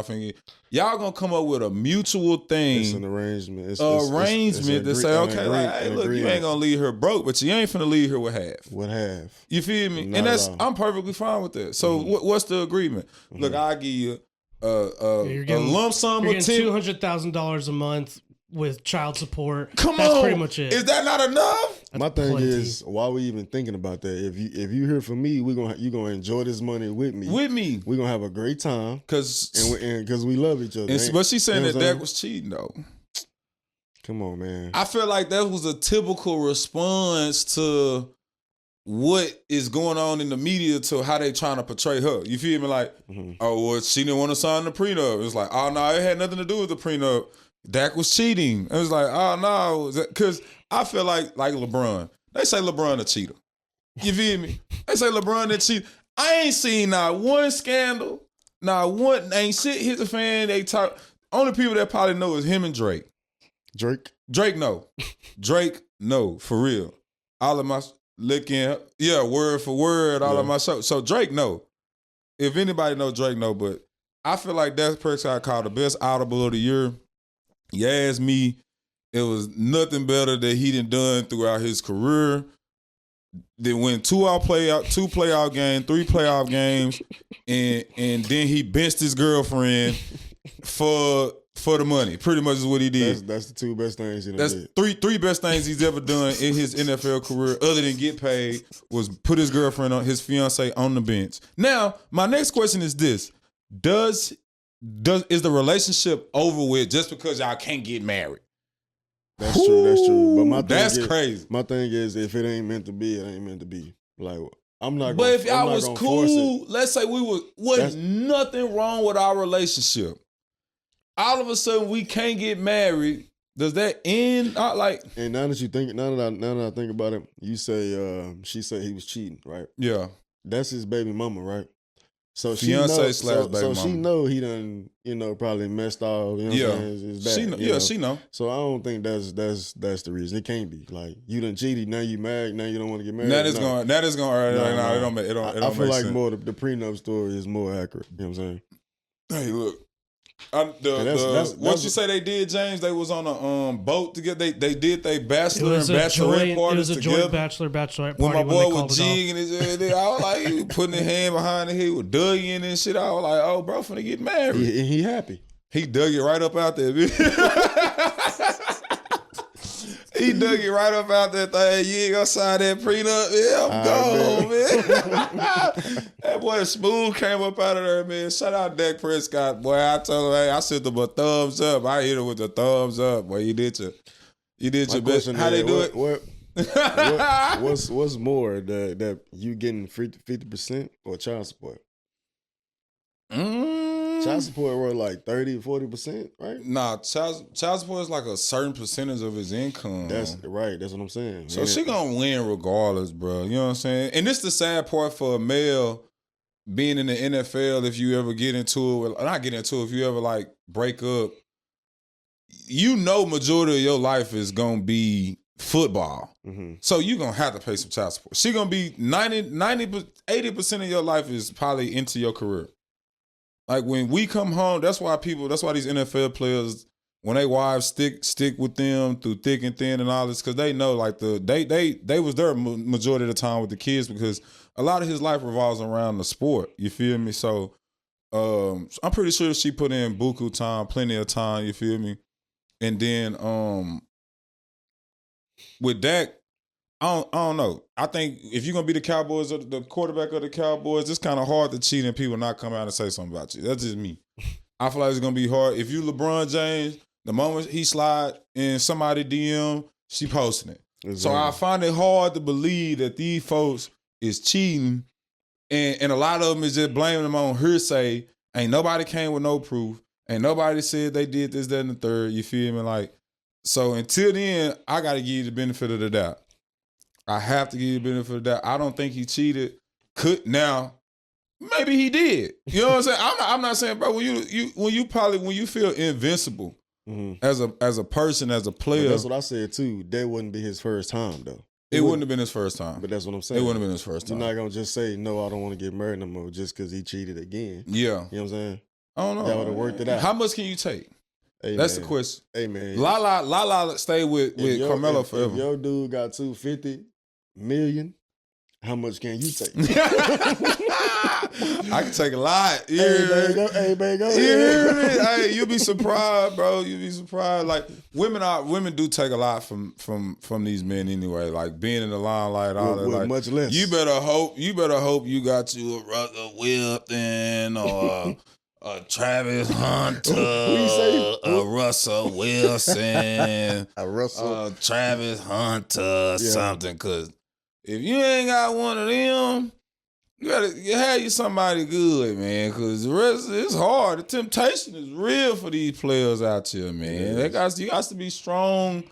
y'all gonna come up with a mutual thing. It's an arrangement. It's to say, okay, like, hey, look, you ain't gonna leave her broke, but you ain't finna leave her with half. With half. You feel me? Not and I'm perfectly fine with that. So what's the agreement? Look, I'll give you a lump sum of $200,000 a month with child support. That's pretty much it. Is that not enough? My thing is, why we even thinking about that? If you here for me, you gonna enjoy this money with me. We're gonna have a great time because we love each other. But she's saying that Dak was cheating though. Come on, man. I feel like that was a typical response to what is going on in the media to how they trying to portray her. You feel me? Like, oh, well, she didn't want to sign the prenup. It's like, oh no, it had nothing to do with the prenup. Dak was cheating. It was like, oh no, because I feel like LeBron. They say LeBron a cheater. You feel me? They say LeBron a cheater. I ain't seen not one scandal, ain't shit hit the fan. They talk. Only people that probably know is him and Drake. Drake no. Drake no, for real. All of my licking, word for word, all of my show. So Drake no. If anybody know Drake no, but I feel like Dak Prescott called the best audible of the year. You ask me, it was nothing better that he done throughout his career. They win 2 playoff games, 3 playoff games, and then he benched his girlfriend for the money. Pretty much is what he did. That's the 2 best things he done did. That's three best things he's ever done in his NFL career, other than get paid, was put his girlfriend on his fiance on the bench. Now, my next question is this: is the relationship over with just because y'all can't get married? That's true. But my thing crazy. My thing is, if it ain't meant to be, it ain't meant to be. Like, I'm not. But if y'all was cool, let's say wasn't nothing wrong with our relationship. all of a sudden we can't get married. Does that end? Like, and now that I think about it, you say she said he was cheating, right? yeah, that's his baby mama, right? So Fiance / baby so mama. she know he done, probably messed off. You know what I'm saying? It's bad, she know. So I don't think that's the reason. It can't be like you done cheated. Now you married. Now you don't want to get married. That is going. It don't make. I feel like more the prenup story is more accurate. You know what I'm saying? Hey, look. What you say they did, James? They was on a boat together. They did their bachelor and bachelorette parties together. It was a joint bachelorette party. When my boy was jigging his head, I was like, he was putting his hand behind the head with Doug in and shit. I was like, oh, bro, finna get married. He happy. He dug it right up out there, bitch. He dug it right up out that thing. You ain't gonna sign that prenup. Yeah, I'm gone, man. That boy Smooth came up out of there, man. Shout out Dak Prescott, boy. I told him, hey, I sent him a thumbs up. I hit him with a thumbs up, boy. You did your best. How they do it? What's more, that you getting 50% or child support? Child support were like 30-40%, right? Nah, child support is like a certain percentage of his income. That's right. That's what I'm saying. So she gonna win regardless, bro. You know what I'm saying? And this the sad part for a male being in the NFL. If you ever get into it, if you ever like break up, majority of your life is gonna be football. Mm-hmm. So you gonna have to pay some child support. She gonna be 80% of your life is probably into your career. Like when we come home, that's why these NFL players, when they wives stick with them through thick and thin and all this, because they know like they was there majority of the time with the kids, because a lot of his life revolves around the sport. You feel me? So I'm pretty sure she put in buku time, plenty of time. You feel me? And then with Dak, I don't know. I think if you're gonna be the Cowboys or the quarterback of the Cowboys, it's kind of hard to cheat and people not come out and say something about you. That's just me. I feel like it's gonna be hard. If you LeBron James, the moment he slide in somebody DM, she posting it. Exactly. So I find it hard to believe that these folks is cheating, and a lot of them is just blaming them on hearsay. Ain't nobody came with no proof. Ain't nobody said they did this, that, and the third. You feel me? Like, so until then, I gotta give you the benefit of the doubt. I have to give you the benefit of the doubt. I don't think he cheated. Now, maybe he did. You know what I'm saying? I'm not saying, bro. When you feel invincible as a person, as a player. But that's what I said too. That wouldn't be his first time though. It wouldn't have been his first time. But that's what I'm saying. It wouldn't have been his first time. You're not gonna just say no. I don't want to get married no more just because he cheated again. Yeah. You know what I'm saying? I don't know. That would have worked it out. How much can you take? Hey, that's man. the question. Hey man. Lala stay with Carmelo forever. If your dude got $250 million, how much can you take? I can take a lot. Hey, man, go ahead. Hey, you'll be surprised, bro. You'll be surprised. Like women do take a lot from these men anyway. Like being in the limelight, all that. Like, much less. You better hope you got you a Russell Wilson or a Travis Hunter, a Russell Wilson, Travis Hunter, something. Because if you ain't got one of them, you have you somebody good, man. Because the rest it's hard. The temptation is real for these players out here, man. You got to be strong,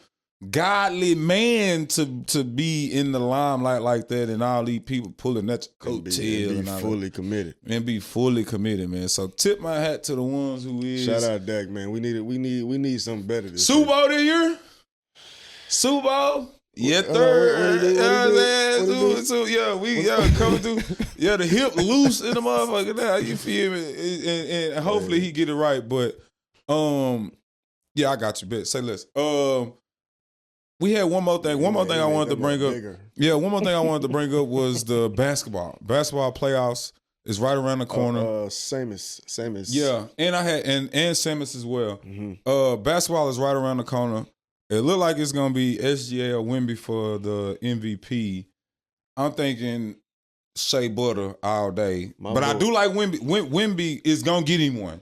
godly man to be in the limelight like that, and all these people pulling at your coattail and be fully committed. And be fully committed, man. So tip my hat to the ones who is. Shout out Dak, man. We need something better this Super Bowl this year? Super Bowl? Yeah, third. Come through. Yeah, the hip loose in the motherfucker now. You feel me? And hopefully he get it right. But yeah, I got you, bet. Say less. We had one more thing. One more thing I wanted to bring up. Yeah, one more thing I wanted to bring up was the basketball. Basketball playoffs is right around the corner. Samus. Yeah, and I had and Samus as well. Mm-hmm. Basketball is right around the corner. It looked like it's gonna be SGA or Wemby for the MVP. I'm thinking Shea Butter all day, but I do like Wemby. Wemby is gonna get him one.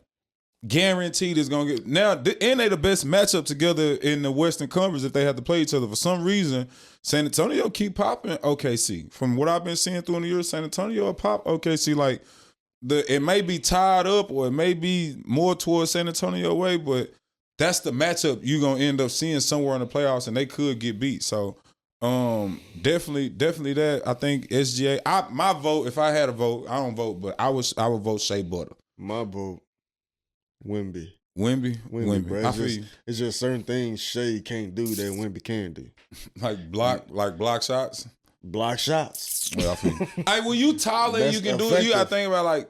Guaranteed is gonna get now. And they the best matchup together in the Western Conference if they have to play each other. For some reason, San Antonio keep popping OKC. From what I've been seeing through the years, San Antonio pop OKC like it may be tied up or it may be more towards San Antonio way, but that's the matchup you're gonna end up seeing somewhere in the playoffs, and they could get beat. So definitely that. I think SGA. My vote, if I had a vote, I don't vote, but I would vote Shea Butter. My vote, Wemby. Wemby. Bro. I feel you. It's just certain things Shea can't do that Wemby can do. Like block shots. Block shots. Well, I feel you. Hey, when you taller and you can do it, you gotta think about like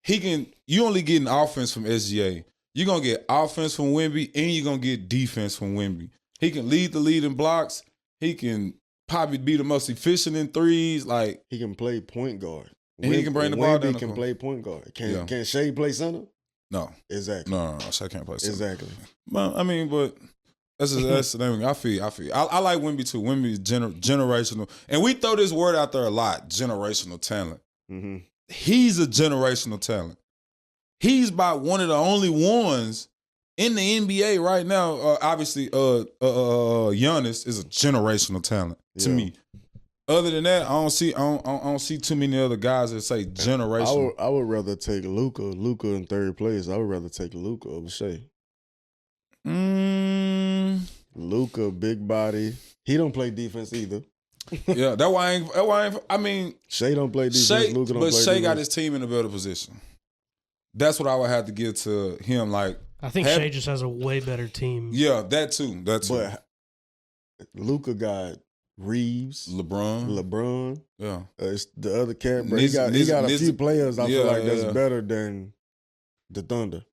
you only getting offense from SGA. You're gonna get offense from Wemby and you're gonna get defense from Wemby. He can lead the lead in blocks. He can probably be the most efficient in threes. Like he can play point guard. And he can bring the ball down. Wemby can play point guard. Can Shea play center? No. Exactly. No, Shea can't play center. Exactly. Well, I mean, but that's the name. I feel. I like Wemby too. Wemby is generational. And we throw this word out there a lot, generational talent. Mm-hmm. He's a generational talent. He's about one of the only ones in the NBA right now. Obviously, Giannis is a generational talent to me. Other than that, I don't see too many other guys that say generational. I would rather take Luka in third place. I would rather take Luka over Shea. Luka, big body. He don't play defense either. Yeah, that's why I mean, Shea don't play defense. Luka don't play defense. But Shea got his team in a better position. That's what I would have to give to him. Like, I think Shea just has a way better team. Yeah, that too. But Luka got Reeves, LeBron. Yeah, it's the other cat, bro. He got a few players. I feel like that's better than the Thunder.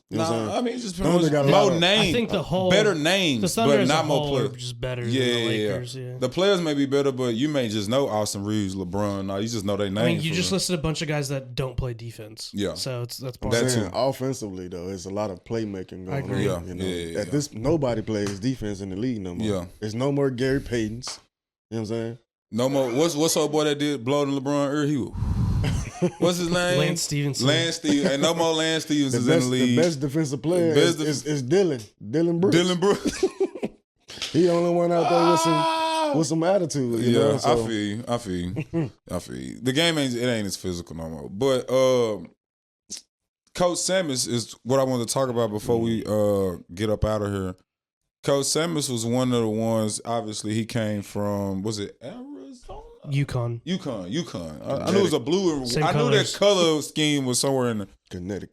You know what I'm saying? I mean, just more names. I think the whole better names, the Thunder but not more players. Are just better than the Lakers. Yeah. The players may be better, but you may just know Austin Reeves, LeBron. No, you just know their names. I mean, you just listed a bunch of guys that don't play defense. Yeah, so that's part of it. Offensively though, it's a lot of playmaking going on. Yeah, you know? At this, nobody plays defense in the league no more. Yeah, there's no more Gary Paytons. You know what I'm saying? No more. What's old boy that did blow to LeBron earlier? He was, what's his name? Lance Stevenson. And no more Lance Stevenson in the league. The best defensive player is Dylan Brooks. Dylan Brooks. He the only one out there with some attitude. You know? So. I feel you. The game ain't as physical no more. But Coach Samus is what I wanted to talk about before we get up out of here. Coach Samus was one of the ones, obviously, he came from, was it Arizona? UConn. I knew it was a blue. I knew that color scheme was somewhere in Connecticut.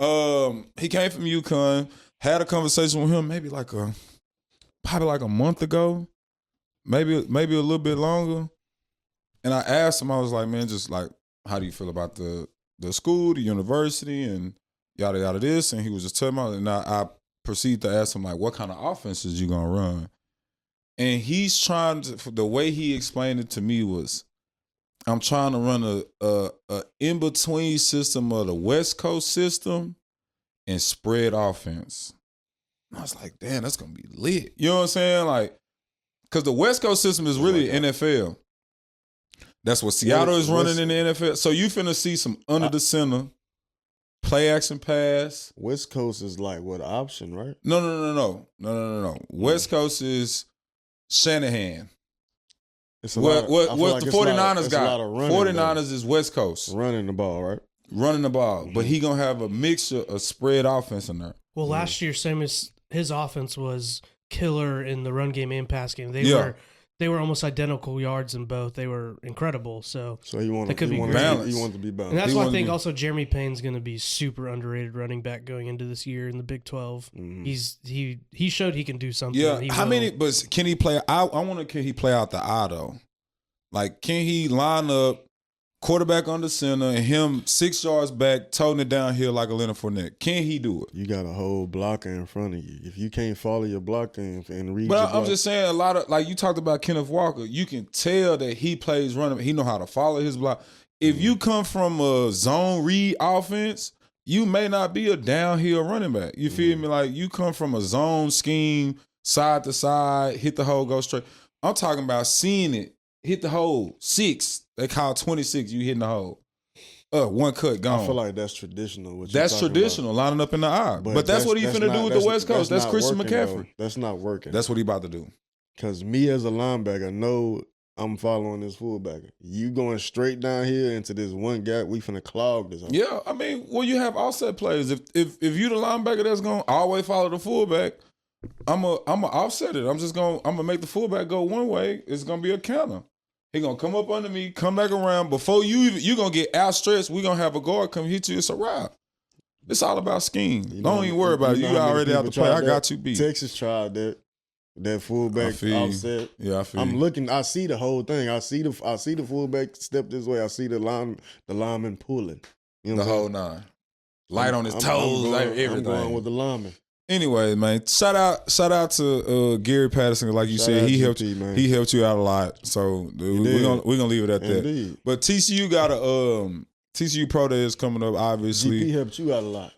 He came from UConn, had a conversation with him maybe probably like a month ago, maybe a little bit longer. And I asked him, I was like, man, just like, how do you feel about the school, the university, and yada, yada this? And he was just telling me, and I proceed to ask him, like, what kind of offenses you gonna run? And he's trying to, the way he explained it to me was, I'm trying to run a in-between system of the West Coast system and spread offense. And I was like, damn, that's gonna be lit. You know what I'm saying? Like, because the West Coast system is really NFL. That's what Seattle is running in the NFL. So you finna see some under the center, play action pass. West Coast is like what option, right? No. West Coast is Shanahan. What the 49ers got? 49ers is West Coast. Running the ball, right? Running the ball. Mm-hmm. But he going to have a mixture of spread offense in there. Well, last year, his offense was killer in the run game and pass game. They were almost identical yards in both. They were incredible. So balance. He wanted to be balanced. And that's why I think also Jeremy Payne's going to be super underrated running back going into this year in the Big 12. Mm-hmm. He showed he can do something. Yeah. But can he play? I wonder, can he play out the eye though? Like, can he line up quarterback under center and him 6 yards back, toting it downhill like a Leonard Fournette? Can he do it? You got a whole blocker in front of you. If you can't follow your blocker and read but your block. I'm just saying, a lot of, like you talked about Kenneth Walker, you can tell that he plays running. He know how to follow his block. If you come from a zone read offense, you may not be a downhill running back. You feel me? Like, you come from a zone scheme, side to side, hit the hole, go straight. I'm talking about seeing it. Hit the hole, 6. They call 26. You hitting the hole. One cut, gone. I feel like that's traditional. That's traditional, lining up in the eye. But that's what he finna do with the West Coast. That's Christian McCaffrey. That's not working. That's what he about to do. Because me as a linebacker know I'm following this fullback. You going straight down here into this one gap, we finna clog this up. Yeah, I mean, well, you have offset players. If you the linebacker that's gonna always follow the fullback, I'm a offset it. I'm gonna make the fullback go one way. It's gonna be a counter. He gonna come up under me, come back around. Before you gonna get outstretched, we gonna have a guard come hit you. It's a wrap. It's all about scheme. Don't even worry about it. You already out the play. I got you beat. Texas tried that fullback offset. Yeah, I feel. I'm looking. I see the whole thing. I see the fullback step this way. I see the lineman pulling. You know the whole nine. Light on his toes, everything. I'm going with the lineman. Anyway, man, shout out to Gary Patterson. Like you said, he helped you out a lot. So we're gonna leave it at that. Indeed. But TCU got a TCU Pro Day is coming up. Obviously, GP helped you out a lot.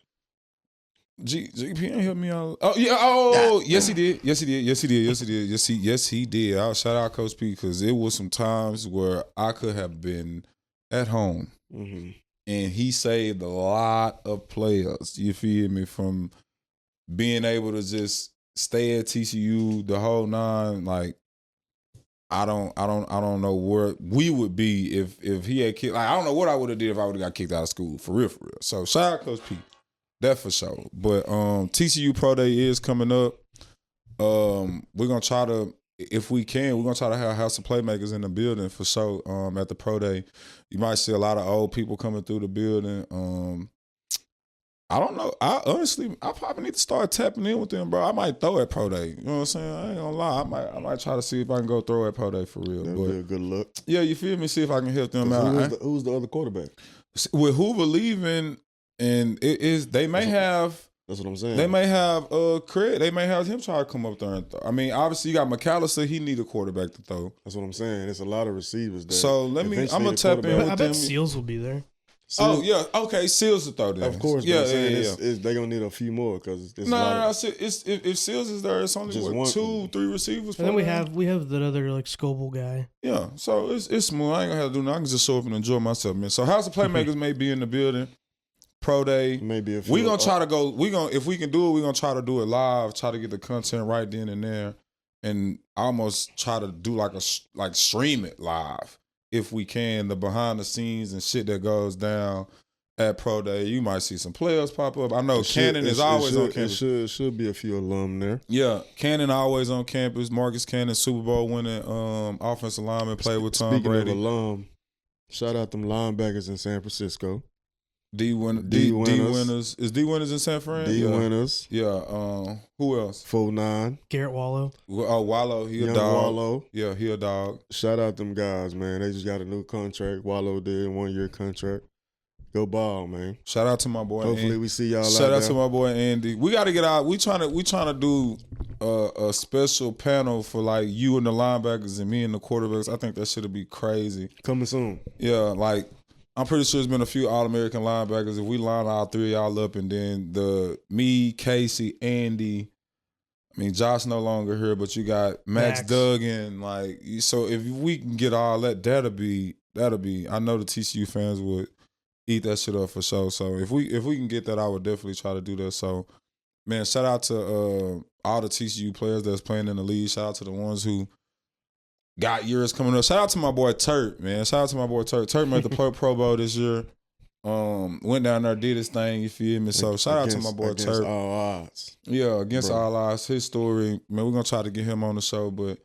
GP ain't helped me out. Oh yeah. Oh yes, he did. Yes, he did. Yes, he did. Yes, he did. Yes, he did. I'll shout out Coach P because it was some times where I could have been at home, and he saved a lot of players. You feel me? From being able to just stay at TCU the whole nine. Like I don't know where we would be if he had kicked. Like I don't know what I would have did if I would have got kicked out of school for real. So shout out Coach P. That for sure. But TCU Pro Day is coming up. We're gonna try to, if we can, we're gonna try to have House of Playmakers in the building for sure. At the Pro Day, you might see a lot of old people coming through the building. I don't know. I probably need to start tapping in with them, bro. I might throw at Pro Day. You know what I'm saying? I ain't gonna lie. I might try to see if I can go throw at Pro Day for real. That'd be a good look. Yeah, you feel me? See if I can help them out. Who's the other quarterback? With Hoover leaving. And they may have. That's what I'm saying. They may have Craig. They may have him try to come up there and throw. I mean, obviously you got McAllister. He need a quarterback to throw. That's what I'm saying. It's a lot of receivers there. So I'm gonna tap in with them. I bet Seals will be there. Oh yeah, okay. Seals to throw them. Of course, yeah. They're gonna need a few more because if Seals is there, it's only Just 2-3 receivers. And then we have that other like Scoble guy. Yeah, so it's smooth. I ain't gonna have to do nothing. I can just show up and enjoy myself, man. So House of Playmakers may be in the building. Pro Day. Maybe we gonna try to go. If we can do it, we gonna try to do it live. Try to get the content right then and there, and almost try to do like stream it live if we can. The behind the scenes and shit that goes down at Pro Day. You might see some players pop up. I know Cannon is always on campus. Should be a few alum there. Yeah, Cannon always on campus. Marcus Cannon, Super Bowl winning offensive lineman, played with Tom Brady. Speaking of alum, shout out them linebackers in San Francisco. D Winners. Is D Winners in San Fran? D Winners. Yeah. Who else? 4-9. Garrett Wallow. Oh, Wallow. He a Young dog. Wallow. Yeah, he a dog. Shout out them guys, man. They just got a new contract. Wallow did 1-year contract. Go ball, man. Shout out to my boy. Hopefully Andy. we see y'all. Shout out to my boy Andy. We got to get out. We trying to do a special panel for like you and the linebackers and me and the quarterbacks. I think that should be crazy. Coming soon. Yeah, like. I'm pretty sure there's been a few All-American linebackers. If we line all three of y'all up and then me, Casey, Andy, I mean, Josh no longer here, but you got Max Duggan. Like, so if we can get all that, that'll be, I know the TCU fans would eat that shit up for sure. So if we can get that, I would definitely try to do that. So, man, shout out to all the TCU players that's playing in the league. Shout out to the ones who got years coming up. Shout out to my boy Turt, man. Shout out to my boy Turt. Turt made the Pro Bowl this year. Went down there, did his thing, you feel me? So shout out to my boy Turt. Against all odds. Yeah, against all odds. His story, man, we're going to try to get him on the show. But,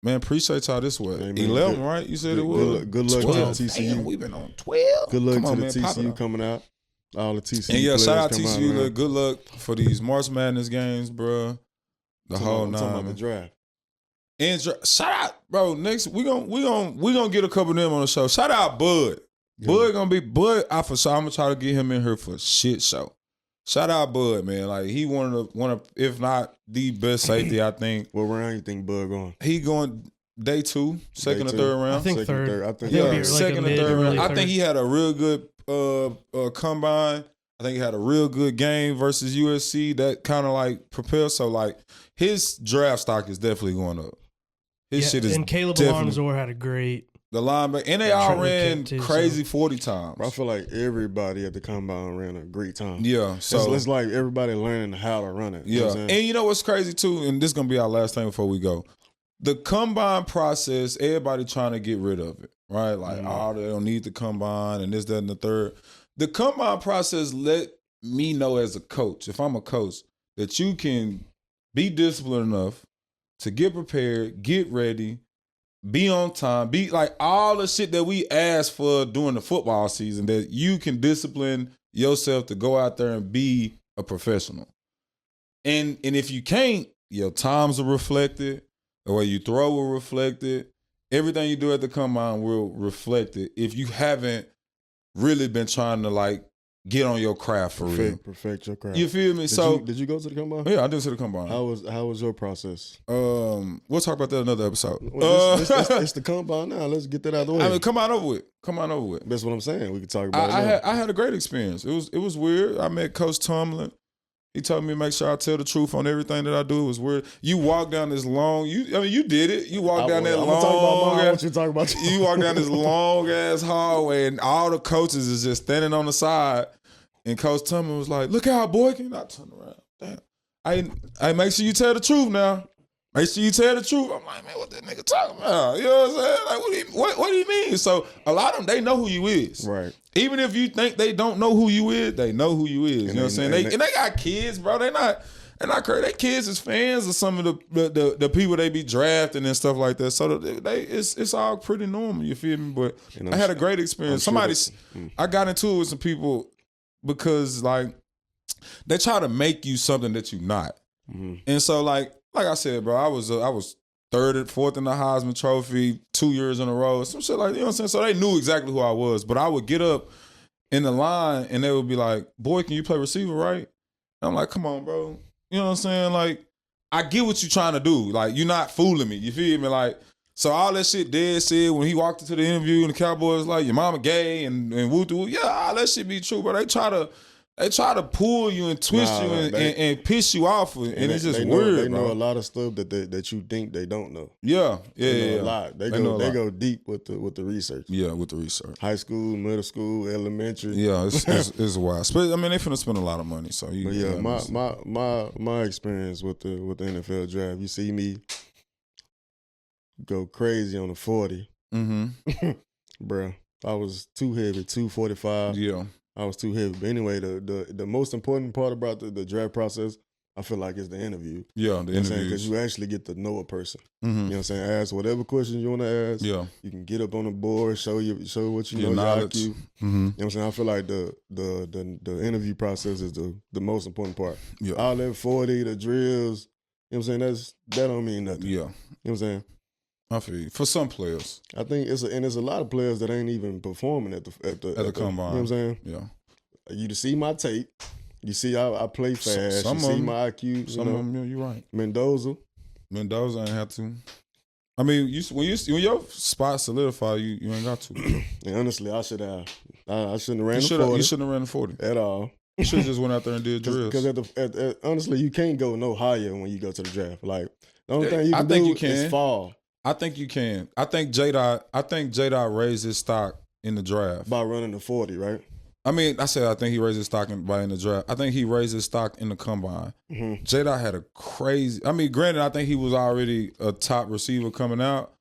man, appreciate y'all this way. Hey, 11, right? You said it was? Good luck 12. to the TCU. Damn, we've been on 12. Good luck to the TCU coming out. All the TCU and yeah, shout out TCU. Good luck for these March Madness games, bro. The whole nine. I'm talking about the draft. And shout out, bro. Next we gonna get a couple of them on the show. Shout out Bud. Yeah. Bud gonna be Bud. I'm gonna try to get him in here for a shit show. Shout out Bud, man. Like he one of if not the best safety, I think. What round you think Bud going? He going day 2, second or third round. I think second, third. I think yeah, like second or third round. I think he had a real good combine. I think he had a real good game versus USC that kind of like propelled. So like his draft stock is definitely going up. His shit is and Caleb definitely. Alonzo had a great The linebacker. And they all ran crazy 40 times. I feel like everybody at the combine ran a great time. Yeah. So it's like everybody learning how to run it. Yeah. And you know what's crazy too, and this is gonna be our last thing before we go. the combine process, everybody trying to get rid of it, right? Like, oh, they don't need the combine and this, that, and the third. The combine process let me know as a coach, if I'm a coach, that you can be disciplined enough to get prepared, get ready, be on time, be like all the shit that we ask for during the football season, that you can discipline yourself to go out there and be a professional. And if you can't, your times are reflected, the way you throw will reflect it, everything you do at the combine will reflect it if you haven't really been trying to like get on your craft for real. Perfect your craft. You feel me? Did you go to the combine? Yeah, I did to the combine. How was your process? We'll talk about that in another episode. Well, it's the combine now. Let's get that out of the way. I mean, come on over with. That's what I'm saying. We can talk about it. I had a great experience. It was weird. I met Coach Tomlin. He told me to make sure I tell the truth on everything that I do. It was weird. You walk down this long. You did it. You walk down that long. I want you to talk about. You walk down this long ass hallway, and all the coaches is just standing on the side. And Coach Tomlin was like, "Look out, Boykin." I turned around. Damn. I make sure you tell the truth now. Make sure you tell the truth. I'm like, man, what that nigga talking about? You know what I'm saying? Like, what do you mean? So a lot of them, they know who you is. Right. Even if you think they don't know who you is, they know who you is. You know what I'm saying? They got kids, bro. They're not crazy. They kids is fans of some of the people they be drafting and stuff like that. So it's all pretty normal. You feel me? But I had a great experience. I got into it with some people because like they try to make you something that you're not. Mm-hmm. And so like I said, bro, I was third and fourth in the Heisman Trophy 2 years in a row, some shit like, you know what I'm saying? So they knew exactly who I was, but I would get up in the line and they would be like, "Boy, can you play receiver, right?" And I'm like, "Come on, bro." You know what I'm saying? Like, I get what you're trying to do. Like, you're not fooling me. You feel me? Like, so all that shit Dad said when he walked into the interview and the Cowboys like, "Your mama gay," and woo-doo, yeah, all that shit be true, but they try to pull you and twist you and piss you off, and it's just weird. They know a lot of stuff that you think they don't know. Yeah. They know a lot. They go deep with the research. Yeah, with the research. High school, middle school, elementary. Yeah, it's wild. I mean, they finna spend a lot of money. So my experience with the NFL draft, you see me go crazy on the 40. Mm-hmm. Bruh, I was too heavy, 245. Yeah. I was too heavy. But anyway, the most important part about the draft process, I feel like, is the interview. Yeah, the interview. Because you actually get to know a person. Mm-hmm. You know what I'm saying? Ask whatever questions you want to ask. Yeah. You can get up on the board, show what you know, your IQ. Mm-hmm. You know what I'm saying? I feel like the interview process is the most important part. Yeah. All that 40, the drills, you know what I'm saying? That don't mean nothing. Yeah. You know what I'm saying? I feel you. For some players, I think there's a lot of players that ain't even performing at the combine. You know what I'm saying? Yeah. You see my tape. You see I play fast. You see my IQ. Some of them, yeah, you're right. Mendoza ain't have to. I mean, when your spot solidify, you ain't got to. And honestly, I shouldn't have ran the 40. You shouldn't have ran the 40 at all. You should have just went out there and did drills. Because honestly, you can't go no higher when you go to the draft. Like the only thing you can do is fall. I think you can. I think J-Dot raised his stock in the draft by running the 40, right? I mean, I think he raised his stock in the draft. I think he raised his stock in the combine. Mm-hmm. J-Dot had a crazy. I mean, granted, I think he was already a top receiver coming out,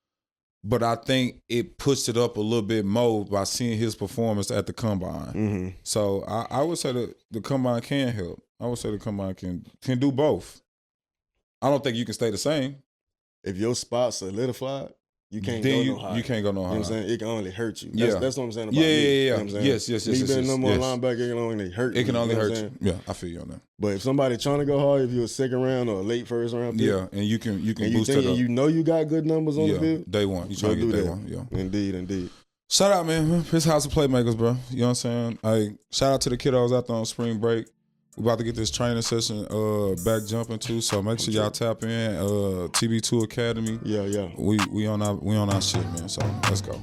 but I think it pushed it up a little bit more by seeing his performance at the combine. Mm-hmm. So I would say that the combine can help. I would say the combine can do both. I don't think you can stay the same. If your spot's solidified, you can't go no higher. You can't go no higher. You know what I'm saying? It can only hurt you. That's what I'm saying about me. You know what I'm saying? Yes. Me being number one linebacker, it can only hurt you. It can only hurt you. Yeah, I feel you on that. But if somebody trying to go hard, if you're a second round or a late first round pick, and you can boost it up. You know you got good numbers on the field. Day one. You trying to get day one. Yeah. Indeed. Shout out, man. His House of Playmakers, bro. You know what I'm saying? Shout out to the kiddos out there on spring break. We about to get this training session back jumping too, so make sure y'all tap in. TB2 Academy. Yeah. We on our shit, man. So let's go.